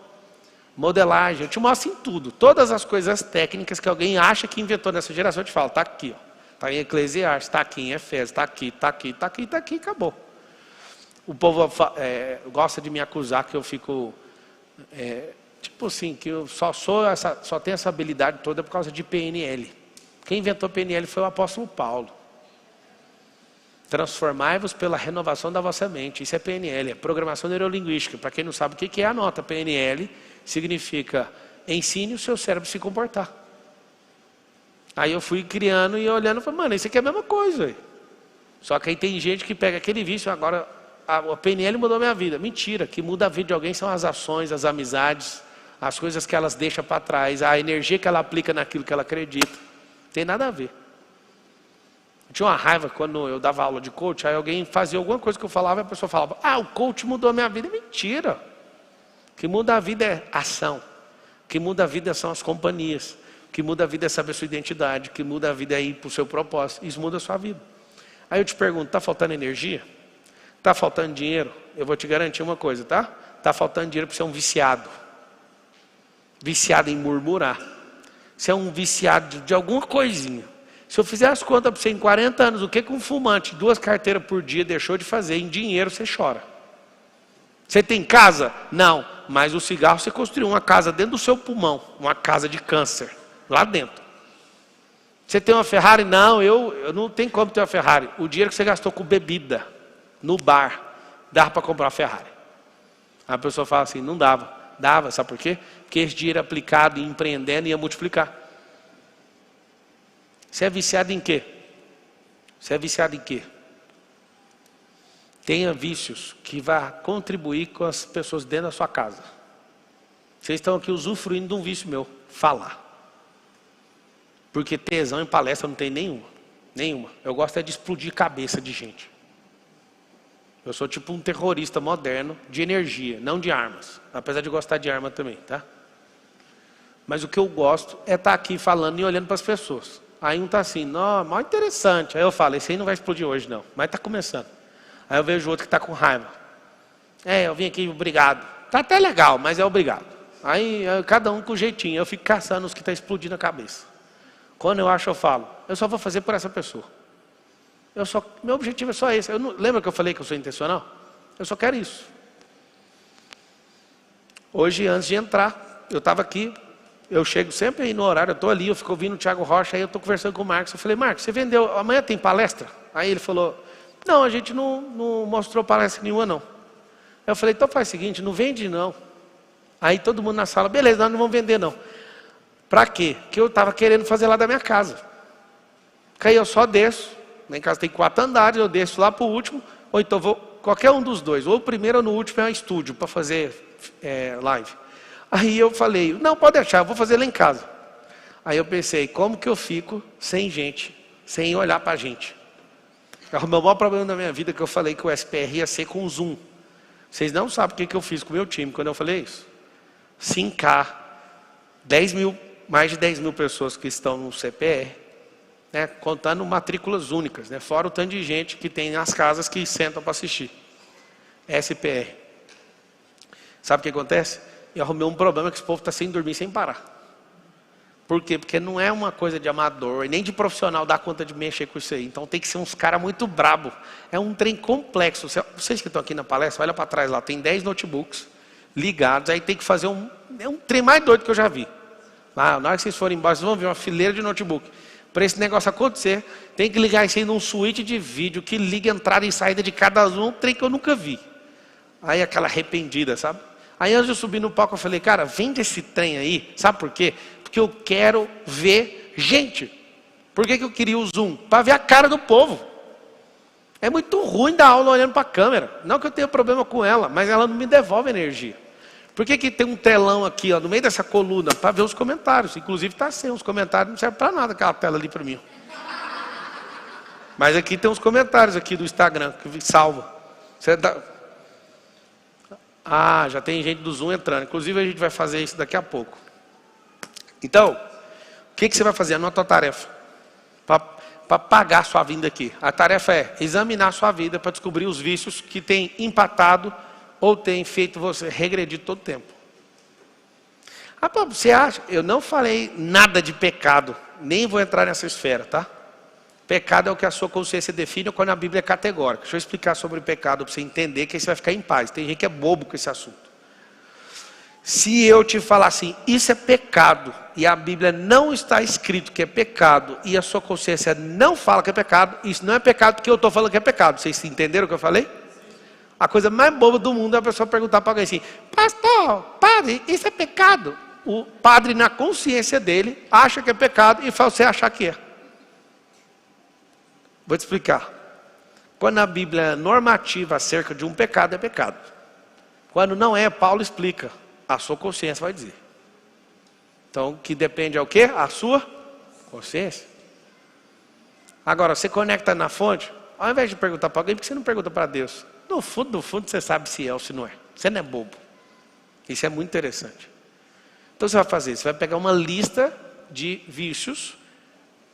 Modelagem, eu te mostro em tudo, todas as coisas técnicas que alguém acha que inventou nessa geração, eu te falo, está aqui, está em Eclesiastes, está aqui em Efésios, está aqui, está aqui, está aqui, está aqui, acabou. O povo gosta de me acusar que eu fico, tipo assim, que eu só tenho essa habilidade toda por causa de PNL. Quem inventou PNL foi o apóstolo Paulo. Transformai-vos pela renovação da vossa mente. Isso é PNL, é programação neurolinguística. Para quem não sabe o que é, anota. PNL significa ensine o seu cérebro a se comportar. Aí eu fui criando e olhando e falei, mano, isso aqui é a mesma coisa. Véio. Só que aí tem gente que pega aquele vício, agora a PNL mudou minha vida. Mentira, que muda a vida de alguém são as ações, as amizades, as coisas que elas deixam para trás, a energia que ela aplica naquilo que ela acredita. Tem nada a ver. Eu tinha uma raiva quando eu dava aula de coach, aí alguém fazia alguma coisa que eu falava e a pessoa falava, o coach mudou a minha vida. Mentira. O que muda a vida é ação. O que muda a vida são as companhias. O que muda a vida é saber a sua identidade. O que muda a vida é ir para o seu propósito. Isso muda a sua vida. Aí eu te pergunto, está faltando energia? Está faltando dinheiro? Eu vou te garantir uma coisa, tá? Está faltando dinheiro para ser um viciado. Viciado em murmurar. Você é um viciado de alguma coisinha. Se eu fizer as contas para você em 40 anos, o que um fumante, 2 carteiras por dia, deixou de fazer em dinheiro, você chora. Você tem casa? Não. Mas o cigarro, você construiu uma casa dentro do seu pulmão. Uma casa de câncer. Lá dentro. Você tem uma Ferrari? Não, eu não tenho como ter uma Ferrari. O dinheiro que você gastou com bebida, no bar, dava para comprar uma Ferrari. A pessoa fala assim, não dava. Dava, sabe por quê? Porque esse dinheiro aplicado e empreendendo ia multiplicar. Você é viciado em quê? Você é viciado em quê? Tenha vícios que vá contribuir com as pessoas dentro da sua casa. Vocês estão aqui usufruindo de um vício meu, falar. Porque tesão em palestra não tem nenhuma. Eu gosto de explodir cabeça de gente. Eu sou tipo um terrorista moderno de energia, não de armas. Apesar de gostar de arma também, tá? Mas o que eu gosto é estar aqui falando e olhando para as pessoas. Aí um está assim, não, mal interessante. Aí eu falo, esse aí não vai explodir hoje não, mas está começando. Aí eu vejo outro que está com raiva. Eu vim aqui, obrigado. Está até legal, mas é obrigado. Aí cada um com jeitinho, eu fico caçando os que estão explodindo a cabeça. Quando eu acho, eu falo, eu só vou fazer por essa pessoa. Meu objetivo é só esse. Lembra que eu falei que eu sou intencional? Eu só quero isso. Hoje, antes de entrar, eu estava aqui, eu chego sempre aí no horário, eu estou ali, eu fico ouvindo o Thiago Rocha, aí eu estou conversando com o Marcos. Eu falei, Marcos, você vendeu, amanhã tem palestra? Aí ele falou, não, a gente não mostrou palestra nenhuma não. Eu falei, então faz o seguinte, não vende não. Aí todo mundo na sala, beleza, nós não vamos vender não. Para quê? Porque eu estava querendo fazer lá da minha casa. Aí eu só desço. Lá em casa tem 4 andares, eu desço lá para o último, ou então vou, qualquer um dos dois, ou o primeiro ou no último é um estúdio para fazer live. Aí eu falei, não, pode deixar, eu vou fazer lá em casa. Aí eu pensei, como que eu fico sem gente, sem olhar para a gente? O meu maior problema da minha vida é que eu falei que o SPR ia ser com Zoom. Vocês não sabem o que eu fiz com o meu time quando eu falei isso. 5K, 10 mil, mais de 10 mil pessoas que estão no CPR, né, contando matrículas únicas, né, fora o tanto de gente que tem nas casas que sentam para assistir. SPR. Sabe o que acontece? Eu arrumei um problema que esse povo está sem dormir, sem parar. Por quê? Porque não é uma coisa de amador, nem de profissional dar conta de mexer com isso aí. Então tem que ser uns caras muito brabo. É um trem complexo. Vocês que estão aqui na palestra, olha para trás lá, tem 10 notebooks ligados, aí tem que fazer é um trem mais doido que eu já vi. Na hora que vocês forem embora, vocês vão ver uma fileira de notebook. Para esse negócio acontecer, tem que ligar isso aí num switch de vídeo que liga entrada e saída de cada um trem que eu nunca vi. Aí aquela arrependida, sabe? Aí antes de eu subir no palco, eu falei, cara, vende esse trem aí, sabe por quê? Porque eu quero ver gente. Por que eu queria o Zoom? Para ver a cara do povo. É muito ruim dar aula olhando para a câmera. Não que eu tenha problema com ela, mas ela não me devolve energia. Por que tem um telão aqui, ó, no meio dessa coluna, para ver os comentários? Inclusive está sem os comentários, não serve para nada aquela tela ali para mim. Mas aqui tem uns comentários aqui do Instagram, que salva. Ah, já tem gente do Zoom entrando. Inclusive a gente vai fazer isso daqui a pouco. Então, o que você vai fazer? Anota a tarefa. Para pagar a sua vinda aqui. A tarefa é examinar a sua vida para descobrir os vícios que têm empatado ou têm feito você regredir todo o tempo. Ah, pô, você acha? Eu não falei nada de pecado. Nem vou entrar nessa esfera, tá? Pecado é o que a sua consciência define quando a Bíblia é categórica. Deixa eu explicar sobre o pecado para você entender que aí você vai ficar em paz. Tem gente que é bobo com esse assunto. Se eu te falar assim, isso é pecado, e a Bíblia não está escrito que é pecado, e a sua consciência não fala que é pecado, isso não é pecado porque eu estou falando que é pecado. Vocês entenderam o que eu falei? A coisa mais boba do mundo é a pessoa perguntar para alguém assim, pastor, padre, isso é pecado? O padre, na consciência dele, acha que é pecado e faz você achar que é. Vou te explicar. Quando a Bíblia é normativa acerca de um pecado, é pecado. Quando não é, Paulo explica. A sua consciência vai dizer. Então, o que depende é o quê? A sua consciência. Agora, você conecta na fonte, ao invés de perguntar para alguém, por que você não pergunta para Deus? No fundo, você sabe se é ou se não é. Você não é bobo. Isso é muito interessante. Então, você vai fazer, você vai pegar uma lista de vícios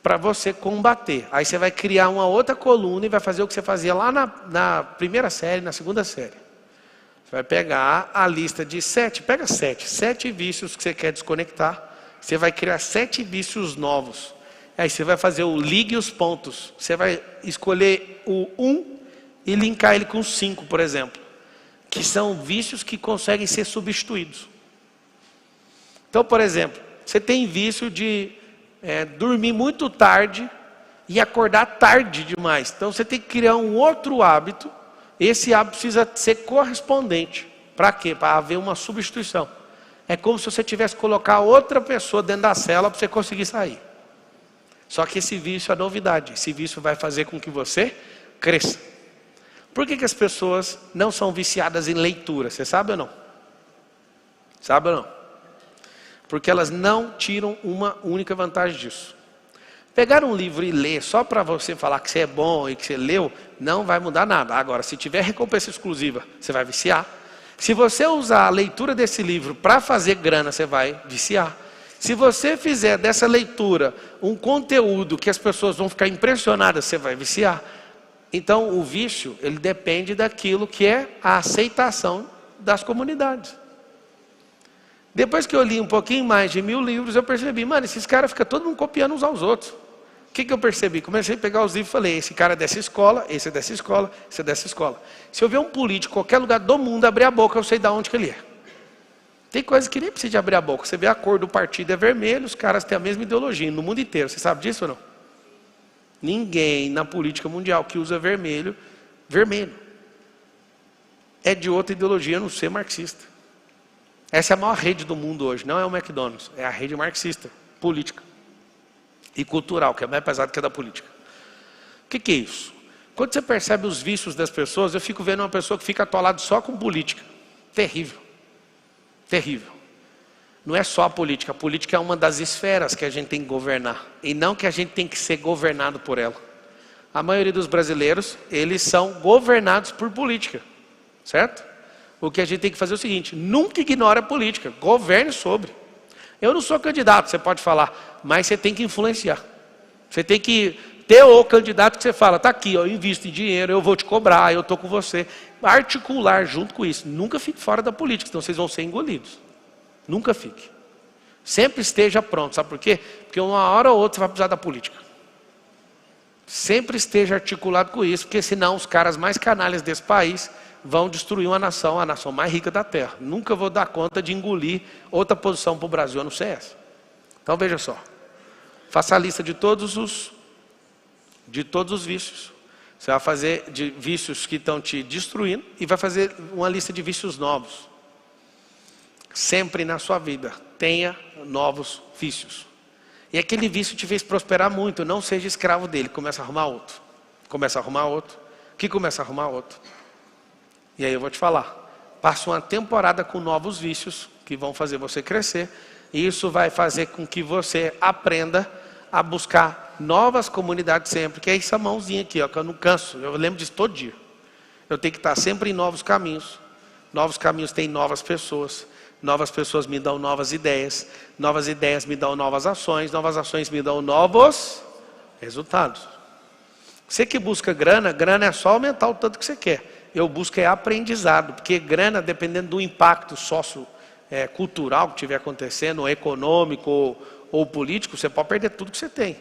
para você combater. Aí você vai criar uma outra coluna e vai fazer o que você fazia lá na primeira série, na segunda série. Você vai pegar a lista de 7, pega 7 vícios que você quer desconectar. Você vai criar 7 vícios novos. Aí você vai fazer o ligue os pontos. Você vai escolher o 1 e linkar ele com 5, por exemplo. Que são vícios que conseguem ser substituídos. Então, por exemplo, você tem vício de dormir muito tarde e acordar tarde demais. Então você tem que criar um outro hábito. Esse hábito precisa ser correspondente. Para quê? Para haver uma substituição. É como se você tivesse que colocar outra pessoa dentro da cela para você conseguir sair. Só que esse vício é novidade. Esse vício vai fazer com que você cresça. Por que as pessoas não são viciadas em leitura? Você sabe ou não? Sabe ou não? Porque elas não tiram uma única vantagem disso. Pegar um livro e ler só para você falar que você é bom e que você leu, não vai mudar nada. Agora, se tiver recompensa exclusiva, você vai viciar. Se você usar a leitura desse livro para fazer grana, você vai viciar. Se você fizer dessa leitura um conteúdo que as pessoas vão ficar impressionadas, você vai viciar. Então, o vício, ele depende daquilo que é a aceitação das comunidades. Depois que eu li um pouquinho mais de 1000 livros, eu percebi, mano, esses caras ficam todo mundo copiando uns aos outros. O que eu percebi? Comecei a pegar os livros e falei, esse cara é dessa escola, esse é dessa escola, esse é dessa escola. Se eu ver um político em qualquer lugar do mundo abrir a boca, eu sei de onde que ele é. Tem coisa que nem precisa de abrir a boca. Você vê a cor do partido é vermelho, os caras têm a mesma ideologia no mundo inteiro. Você sabe disso ou não? Ninguém na política mundial que usa vermelho é de outra ideologia, a não ser marxista. Essa é a maior rede do mundo hoje, não é o McDonald's, é a rede marxista, política e cultural, que é mais pesada que a da política. O que é isso? Quando você percebe os vícios das pessoas, eu fico vendo uma pessoa que fica atolada só com política. Terrível. Terrível. Não é só a política é uma das esferas que a gente tem que governar, e não que a gente tem que ser governado por ela. A maioria dos brasileiros, eles são governados por política, certo? O que a gente tem que fazer é o seguinte: nunca ignore a política, governe sobre. Eu não sou candidato, você pode falar, mas você tem que influenciar. Você tem que ter o candidato que você fala, está aqui, ó, eu invisto em dinheiro, eu vou te cobrar, eu estou com você. Articular junto com isso. Nunca fique fora da política, senão vocês vão ser engolidos. Nunca fique. Sempre esteja pronto. Sabe por quê? Porque uma hora ou outra você vai precisar da política. Sempre esteja articulado com isso, porque senão os caras mais canalhas desse país vão destruir uma nação, a nação mais rica da terra. Nunca vou dar conta de engolir outra posição para o Brasil, a não ser essa. Então veja só. Faça a lista de todos os vícios. Você vai fazer de vícios que estão te destruindo e vai fazer uma lista de vícios novos. Sempre na sua vida, tenha novos vícios. E aquele vício te fez prosperar muito, não seja escravo dele, começa a arrumar outro. Começa a arrumar outro, que começa a arrumar outro. E aí eu vou te falar, passa uma temporada com novos vícios que vão fazer você crescer, e isso vai fazer com que você aprenda a buscar novas comunidades sempre, que é essa mãozinha aqui, ó, que eu não canso, eu lembro disso todo dia. Eu tenho que estar sempre em novos caminhos têm novas pessoas me dão novas ideias me dão novas ações me dão novos resultados. Você que busca grana é só aumentar o tanto que você quer. Eu busco aprendizado, porque grana, dependendo do impacto cultural que estiver acontecendo, ou econômico ou político, você pode perder tudo que você tem.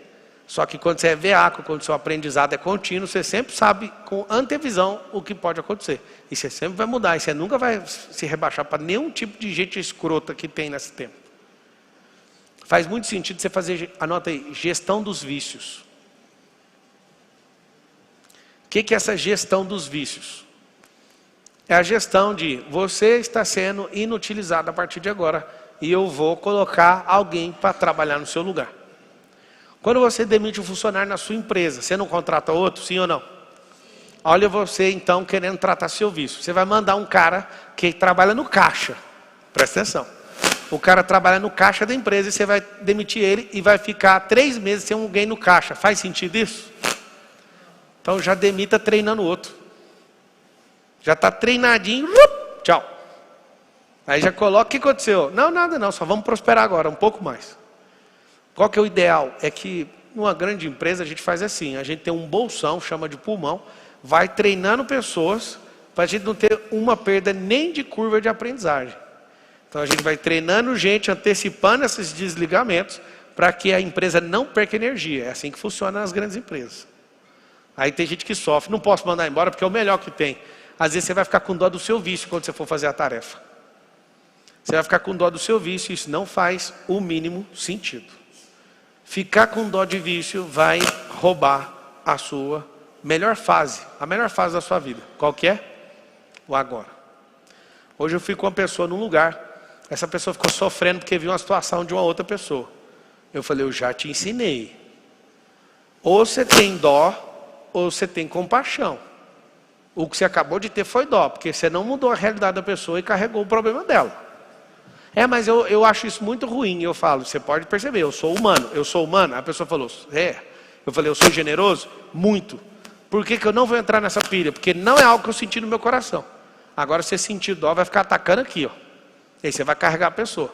Só que quando você é veaco, quando o seu aprendizado é contínuo, você sempre sabe com antevisão o que pode acontecer. E você sempre vai mudar, e você nunca vai se rebaixar para nenhum tipo de gente escrota que tem nesse tempo. Faz muito sentido você fazer, anota aí, gestão dos vícios. O que é essa gestão dos vícios? É a gestão de você está sendo inutilizado a partir de agora, e eu vou colocar alguém para trabalhar no seu lugar. Quando você demite um funcionário na sua empresa, você não contrata outro, sim ou não? Olha você então querendo tratar seu vício. Você vai mandar um cara que trabalha no caixa. Presta atenção. O cara trabalha no caixa da empresa e você vai demitir ele e vai ficar 3 meses sem alguém no caixa. Faz sentido isso? Então já demita treinando o outro. Já está treinadinho, tchau. Aí já coloca, o que aconteceu? Não, nada não, só vamos prosperar agora, um pouco mais. Qual que é o ideal? É que numa grande empresa a gente faz assim, a gente tem um bolsão, chama de pulmão, vai treinando pessoas para a gente não ter uma perda nem de curva de aprendizagem. Então a gente vai treinando gente, antecipando esses desligamentos, para que a empresa não perca energia. É assim que funciona nas grandes empresas. Aí tem gente que sofre, não posso mandar embora porque é o melhor que tem. Às vezes você vai ficar com dó do seu vício quando você for fazer a tarefa. Você vai ficar com dó do seu vício, e isso não faz o mínimo sentido. Ficar com dó de vício vai roubar a sua melhor fase, a melhor fase da sua vida. Qual que é? O agora. Hoje eu fui com uma pessoa num lugar, essa pessoa ficou sofrendo porque viu uma situação de uma outra pessoa. Eu falei, eu já te ensinei. Ou você tem dó, ou você tem compaixão. O que você acabou de ter foi dó, porque você não mudou a realidade da pessoa e carregou o problema dela. Mas eu acho isso muito ruim. Eu falo, você pode perceber, eu sou humano. A pessoa falou, eu falei, eu sou generoso? Muito. Por que eu não vou entrar nessa pilha? Porque não é algo que eu senti no meu coração. Agora, se você sentir dó, vai ficar atacando aqui, ó. E aí você vai carregar a pessoa.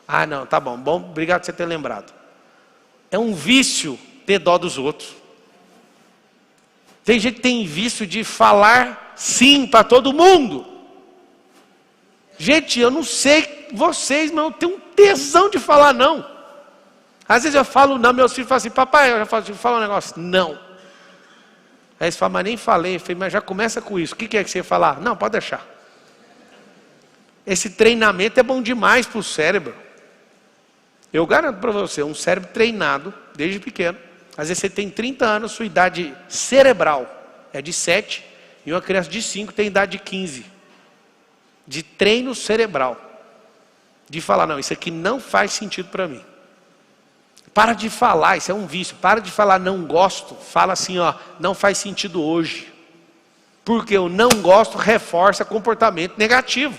Ah, não, tá bom, obrigado por você ter lembrado. É um vício ter dó dos outros. Tem gente que tem vício de falar sim para todo mundo. Gente, eu não sei vocês, mas eu tenho um tesão de falar não. Às vezes eu falo não, meus filhos falam assim, papai, eu já falo um negócio, não. Aí eles falam, mas nem falei. Eu falei, mas já começa com isso. O que é que você ia falar? Não, pode deixar. Esse treinamento é bom demais para o cérebro. Eu garanto para você, um cérebro treinado, desde pequeno. Às vezes você tem 30 anos, sua idade cerebral é de 7, e uma criança de 5 tem idade de 15. De treino cerebral. De falar, não, isso aqui não faz sentido para mim. Para de falar, isso é um vício. Para de falar, não gosto. Fala assim, ó, não faz sentido hoje. Porque eu não gosto reforça comportamento negativo.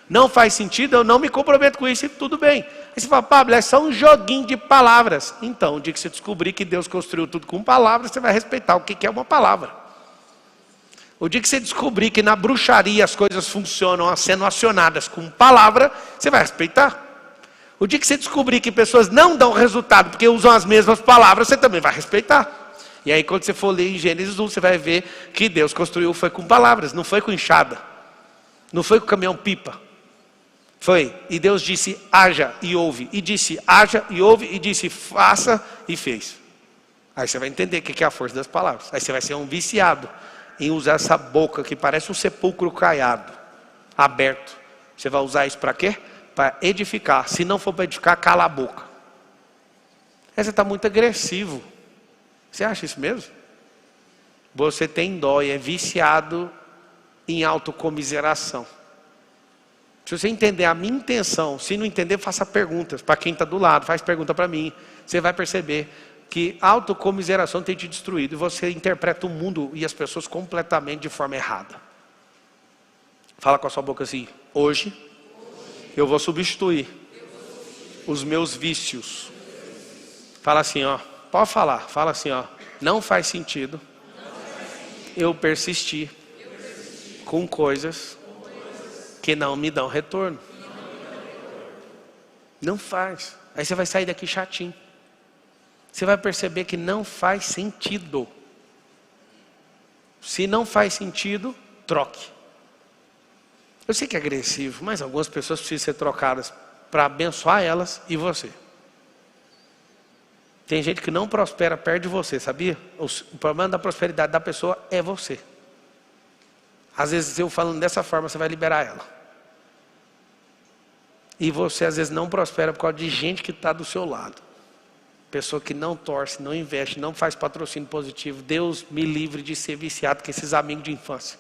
Não faz sentido, eu não me comprometo com isso e tudo bem. Aí você fala, Pablo, é só um joguinho de palavras. Então, o dia que você descobrir que Deus construiu tudo com palavras, você vai respeitar o que é uma palavra. O dia que você descobrir que na bruxaria as coisas funcionam sendo acionadas com palavra, você vai respeitar. O dia que você descobrir que pessoas não dão resultado porque usam as mesmas palavras, você também vai respeitar. E aí quando você for ler em Gênesis 1, você vai ver que Deus construiu foi com palavras, não foi com enxada. Não foi com caminhão-pipa. Foi. E Deus disse, haja e ouve. E disse, haja e ouve. E disse, faça e fez. Aí você vai entender o que é a força das palavras. Aí você vai ser um viciado em usar essa boca que parece um sepulcro caiado, aberto. Você vai usar isso para quê? Para edificar. Se não for para edificar, cala a boca. Aí você está muito agressivo. Você acha isso mesmo? Você tem dó e é viciado em autocomiseração. Se você entender a minha intenção, se não entender, faça perguntas para quem está do lado, faz pergunta para mim. Você vai perceber que autocomiseração tem te destruído e você interpreta o mundo e as pessoas completamente de forma errada. Fala com a sua boca assim, hoje eu vou substituir os meus vícios. Fala assim, ó, pode falar, fala assim, ó, não faz sentido eu persistir com coisas que não me dão retorno. Não faz. Aí você vai sair daqui chatinho. Você vai perceber que não faz sentido. Se não faz sentido, troque. Eu sei que é agressivo, mas algumas pessoas precisam ser trocadas para abençoar elas e você. Tem gente que não prospera perto de você, sabia? O problema da prosperidade da pessoa é você. Às vezes eu falando dessa forma, você vai liberar ela. E você às vezes não prospera por causa de gente que está do seu lado. Pessoa que não torce, não investe, não faz patrocínio positivo. Deus me livre de ser viciado com esses amigos de infância.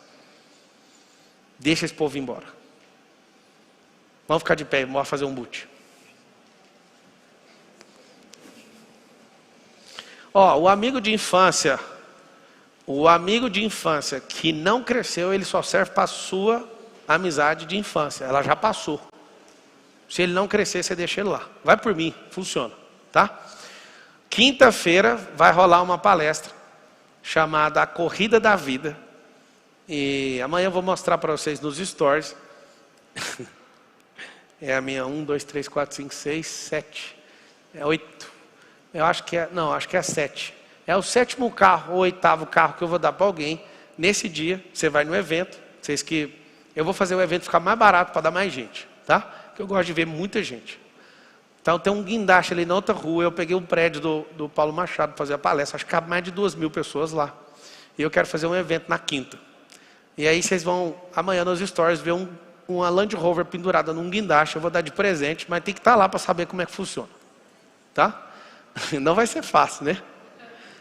Deixa esse povo ir embora. Vamos ficar de pé, vamos fazer um boot. Ó, o amigo de infância que não cresceu, ele só serve para a sua amizade de infância. Ela já passou. Se ele não crescer, você deixa ele lá. Vai por mim, funciona, tá? Quinta-feira vai rolar uma palestra chamada A Corrida da Vida. E amanhã eu vou mostrar para vocês nos stories. É a minha 1, 2, 3, 4, 5, 6, 7. É 8. Eu acho que é, não, acho que é 7. É o 7º carro, ou 8º carro que eu vou dar para alguém. Nesse dia, você vai no evento. Eu vou fazer o evento ficar mais barato para dar mais gente, tá? Porque eu gosto de ver muita gente. Então tem um guindaste ali na outra rua. Eu peguei um prédio do Paulo Machado para fazer a palestra. Acho que cabe mais de 2.000 pessoas lá. E eu quero fazer um evento na quinta. E aí vocês vão, amanhã nos stories, ver uma Land Rover pendurada num guindaste. Eu vou dar de presente, mas tem que estar lá para saber como é que funciona. Tá? Não vai ser fácil, né?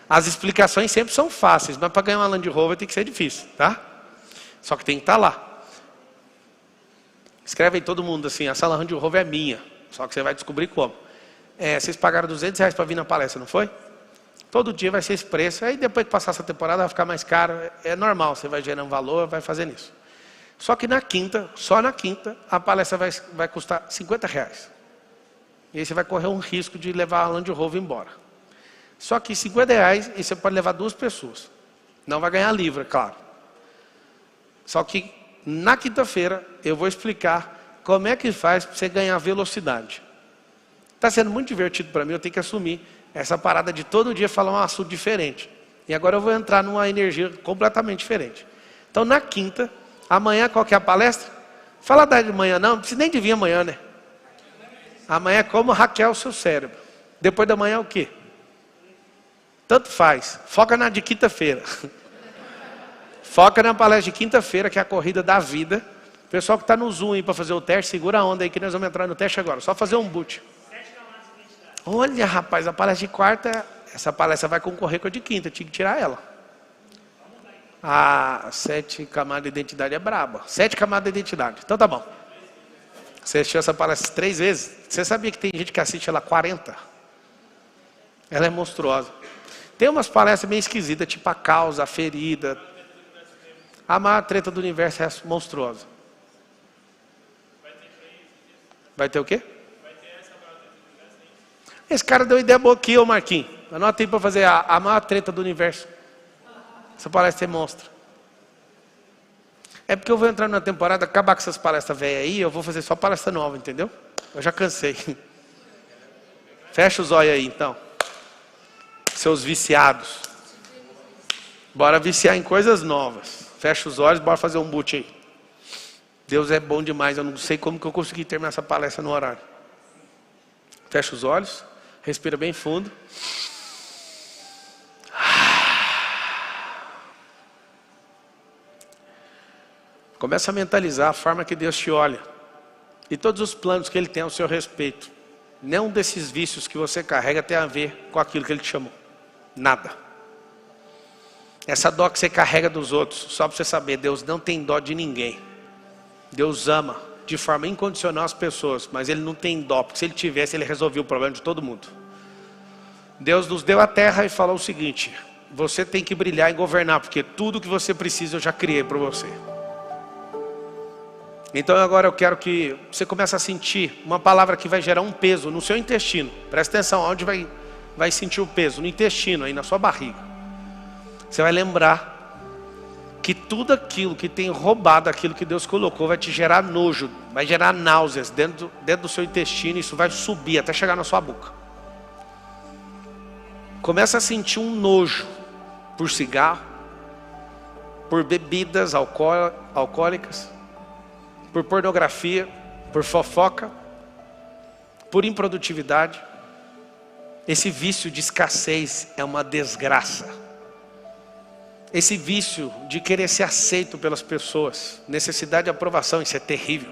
As explicações sempre são fáceis, mas para ganhar uma Land Rover tem que ser difícil, tá? Só que tem que estar lá. Escreve aí todo mundo assim, essa Land Rover é minha. Só que você vai descobrir como. Vocês pagaram R$200 para vir na palestra, não foi? Todo dia vai ser esse preço. Aí depois que passar essa temporada vai ficar mais caro. É normal, você vai gerando valor, vai fazendo isso. Só que na quinta, só na quinta, a palestra vai custar R$50. E aí você vai correr um risco de levar a Land Rover embora. Só que R$50 e você pode levar 2 pessoas. Não vai ganhar livro, é claro. Só que na quinta-feira eu vou explicar como é que faz para você ganhar velocidade. Está sendo muito divertido para mim, eu tenho que assumir essa parada de todo dia falar um assunto diferente. E agora eu vou entrar numa energia completamente diferente. Então na quinta, amanhã qual que é a palestra? Fala da de manhã não precisa nem de vir amanhã, né? Amanhã é como hackear o seu cérebro. Depois da manhã é o quê? Tanto faz. Foca na de quinta-feira. Foca na palestra de quinta-feira, que é a corrida da vida. O pessoal que está no Zoom aí para fazer o teste, segura a onda aí que nós vamos entrar no teste agora. Só fazer um boot. Olha, rapaz, a palestra de quarta, essa palestra vai concorrer com a de quinta. Tinha que tirar ela. A 7 camadas de identidade é braba. 7 camadas de identidade. Então tá bom. Você assistiu essa palestra 3 vezes. Você sabia que tem gente que assiste ela 40? Ela é monstruosa. Tem umas palestras meio esquisitas, tipo a causa, a ferida. A maior treta do universo é monstruosa. Vai ter o quê? Esse cara deu ideia boa aqui, ô Marquinhos. Anota aí para fazer a maior treta do universo. Essa palestra é monstra. É porque eu vou entrar numa temporada, acabar com essas palestras velhas aí, eu vou fazer só palestra nova, entendeu? Eu já cansei. Fecha os olhos aí, então. Seus viciados. Bora viciar em coisas novas. Fecha os olhos, bora fazer um boot aí. Deus é bom demais, eu não sei como que eu consegui terminar essa palestra no horário. Fecha os olhos, respira bem fundo. Começa a mentalizar a forma que Deus te olha. E todos os planos que Ele tem ao seu respeito. Nenhum desses vícios que você carrega tem a ver com aquilo que Ele te chamou. Nada. Essa dó que você carrega dos outros, só para você saber, Deus não tem dó de ninguém. Deus ama de forma incondicional as pessoas, mas Ele não tem dó, porque se Ele tivesse, Ele resolvia o problema de todo mundo. Deus nos deu a terra e falou o seguinte: você tem que brilhar e governar, porque tudo que você precisa eu já criei para você. Então agora eu quero que você comece a sentir uma palavra que vai gerar um peso no seu intestino. Presta atenção, onde vai sentir o peso? No intestino, aí na sua barriga. Você vai lembrar que tudo aquilo que tem roubado aquilo que Deus colocou vai te gerar nojo, vai gerar náuseas dentro do seu intestino, e isso vai subir até chegar na sua boca. Começa a sentir um nojo por cigarro, por bebidas alcoólicas, por pornografia, por fofoca, por improdutividade. Esse vício de escassez é uma desgraça. Esse vício de querer ser aceito pelas pessoas, necessidade de aprovação, isso é terrível.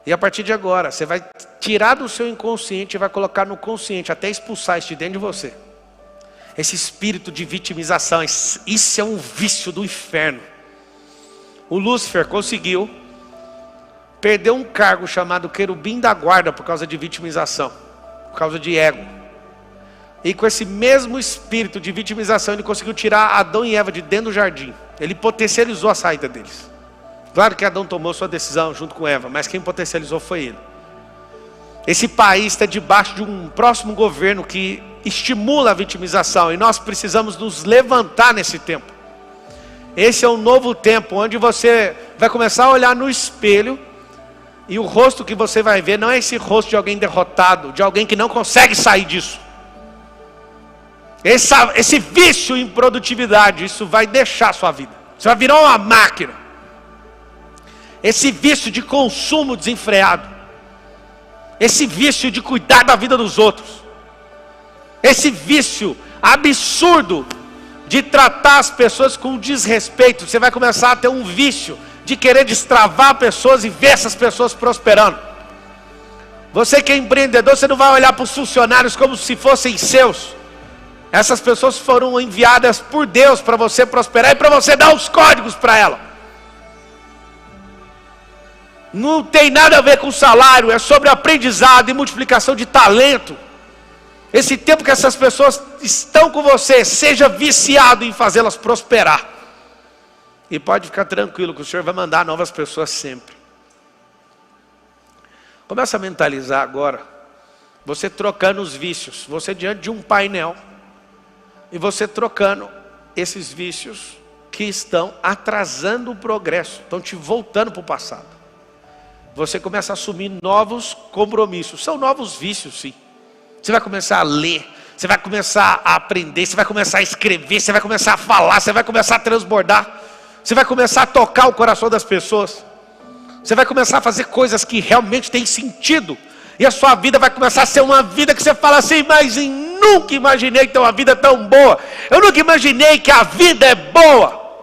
E a partir de agora, você vai tirar do seu inconsciente e vai colocar no consciente, até expulsar isso de dentro de você. Esse espírito de vitimização, isso é um vício do inferno. O Lúcifer conseguiu perder um cargo chamado querubim da guarda por causa de vitimização, por causa de ego. E com esse mesmo espírito de vitimização, ele conseguiu tirar Adão e Eva de dentro do jardim. Ele potencializou a saída deles. Claro que Adão tomou sua decisão junto com Eva, mas quem potencializou foi ele. Esse país está debaixo de um próximo governo que estimula a vitimização, e nós precisamos nos levantar nesse tempo. Esse é um novo tempo, onde você vai começar a olhar no espelho, e o rosto que você vai ver não é esse rosto de alguém derrotado, de alguém que não consegue sair disso. Esse vício em produtividade, isso vai deixar a sua vida. Você vai virar uma máquina. Esse vício de consumo desenfreado. Esse vício de cuidar da vida dos outros. Esse vício absurdo de tratar as pessoas com desrespeito. Você vai começar a ter um vício de querer destravar pessoas e ver essas pessoas prosperando. Você que é empreendedor, você não vai olhar para os funcionários como se fossem seus. Essas pessoas foram enviadas por Deus para você prosperar e para você dar os códigos para ela. Não tem nada a ver com salário, é sobre aprendizado e multiplicação de talento. Esse tempo que essas pessoas estão com você, seja viciado em fazê-las prosperar. E pode ficar tranquilo que o Senhor vai mandar novas pessoas sempre. Começa a mentalizar agora, você trocando os vícios, você diante de um painel, e você trocando esses vícios que estão atrasando o progresso, estão te voltando para o passado. Você começa a assumir novos compromissos, são novos vícios sim. Você vai começar a ler, você vai começar a aprender, você vai começar a escrever, você vai começar a falar, você vai começar a transbordar, você vai começar a tocar o coração das pessoas, você vai começar a fazer coisas que realmente têm sentido, e a sua vida vai começar a ser uma vida que você fala assim, mas nunca imaginei ter uma vida tão boa, eu nunca imaginei que a vida é boa.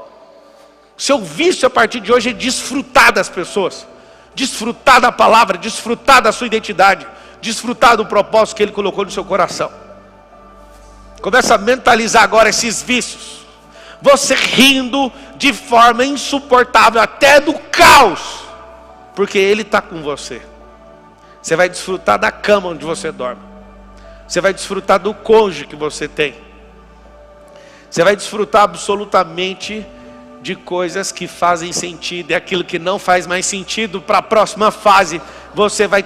Seu vício a partir de hoje é desfrutar das pessoas, desfrutar da palavra, desfrutar da sua identidade, desfrutar do propósito que Ele colocou no seu coração. Começa a mentalizar agora esses vícios, você rindo de forma insuportável, até do caos, porque Ele está com você. Você vai desfrutar da cama onde você dorme, você vai desfrutar do cônjuge que você tem, você vai desfrutar absolutamente de coisas que fazem sentido, e aquilo que não faz mais sentido para a próxima fase, você vai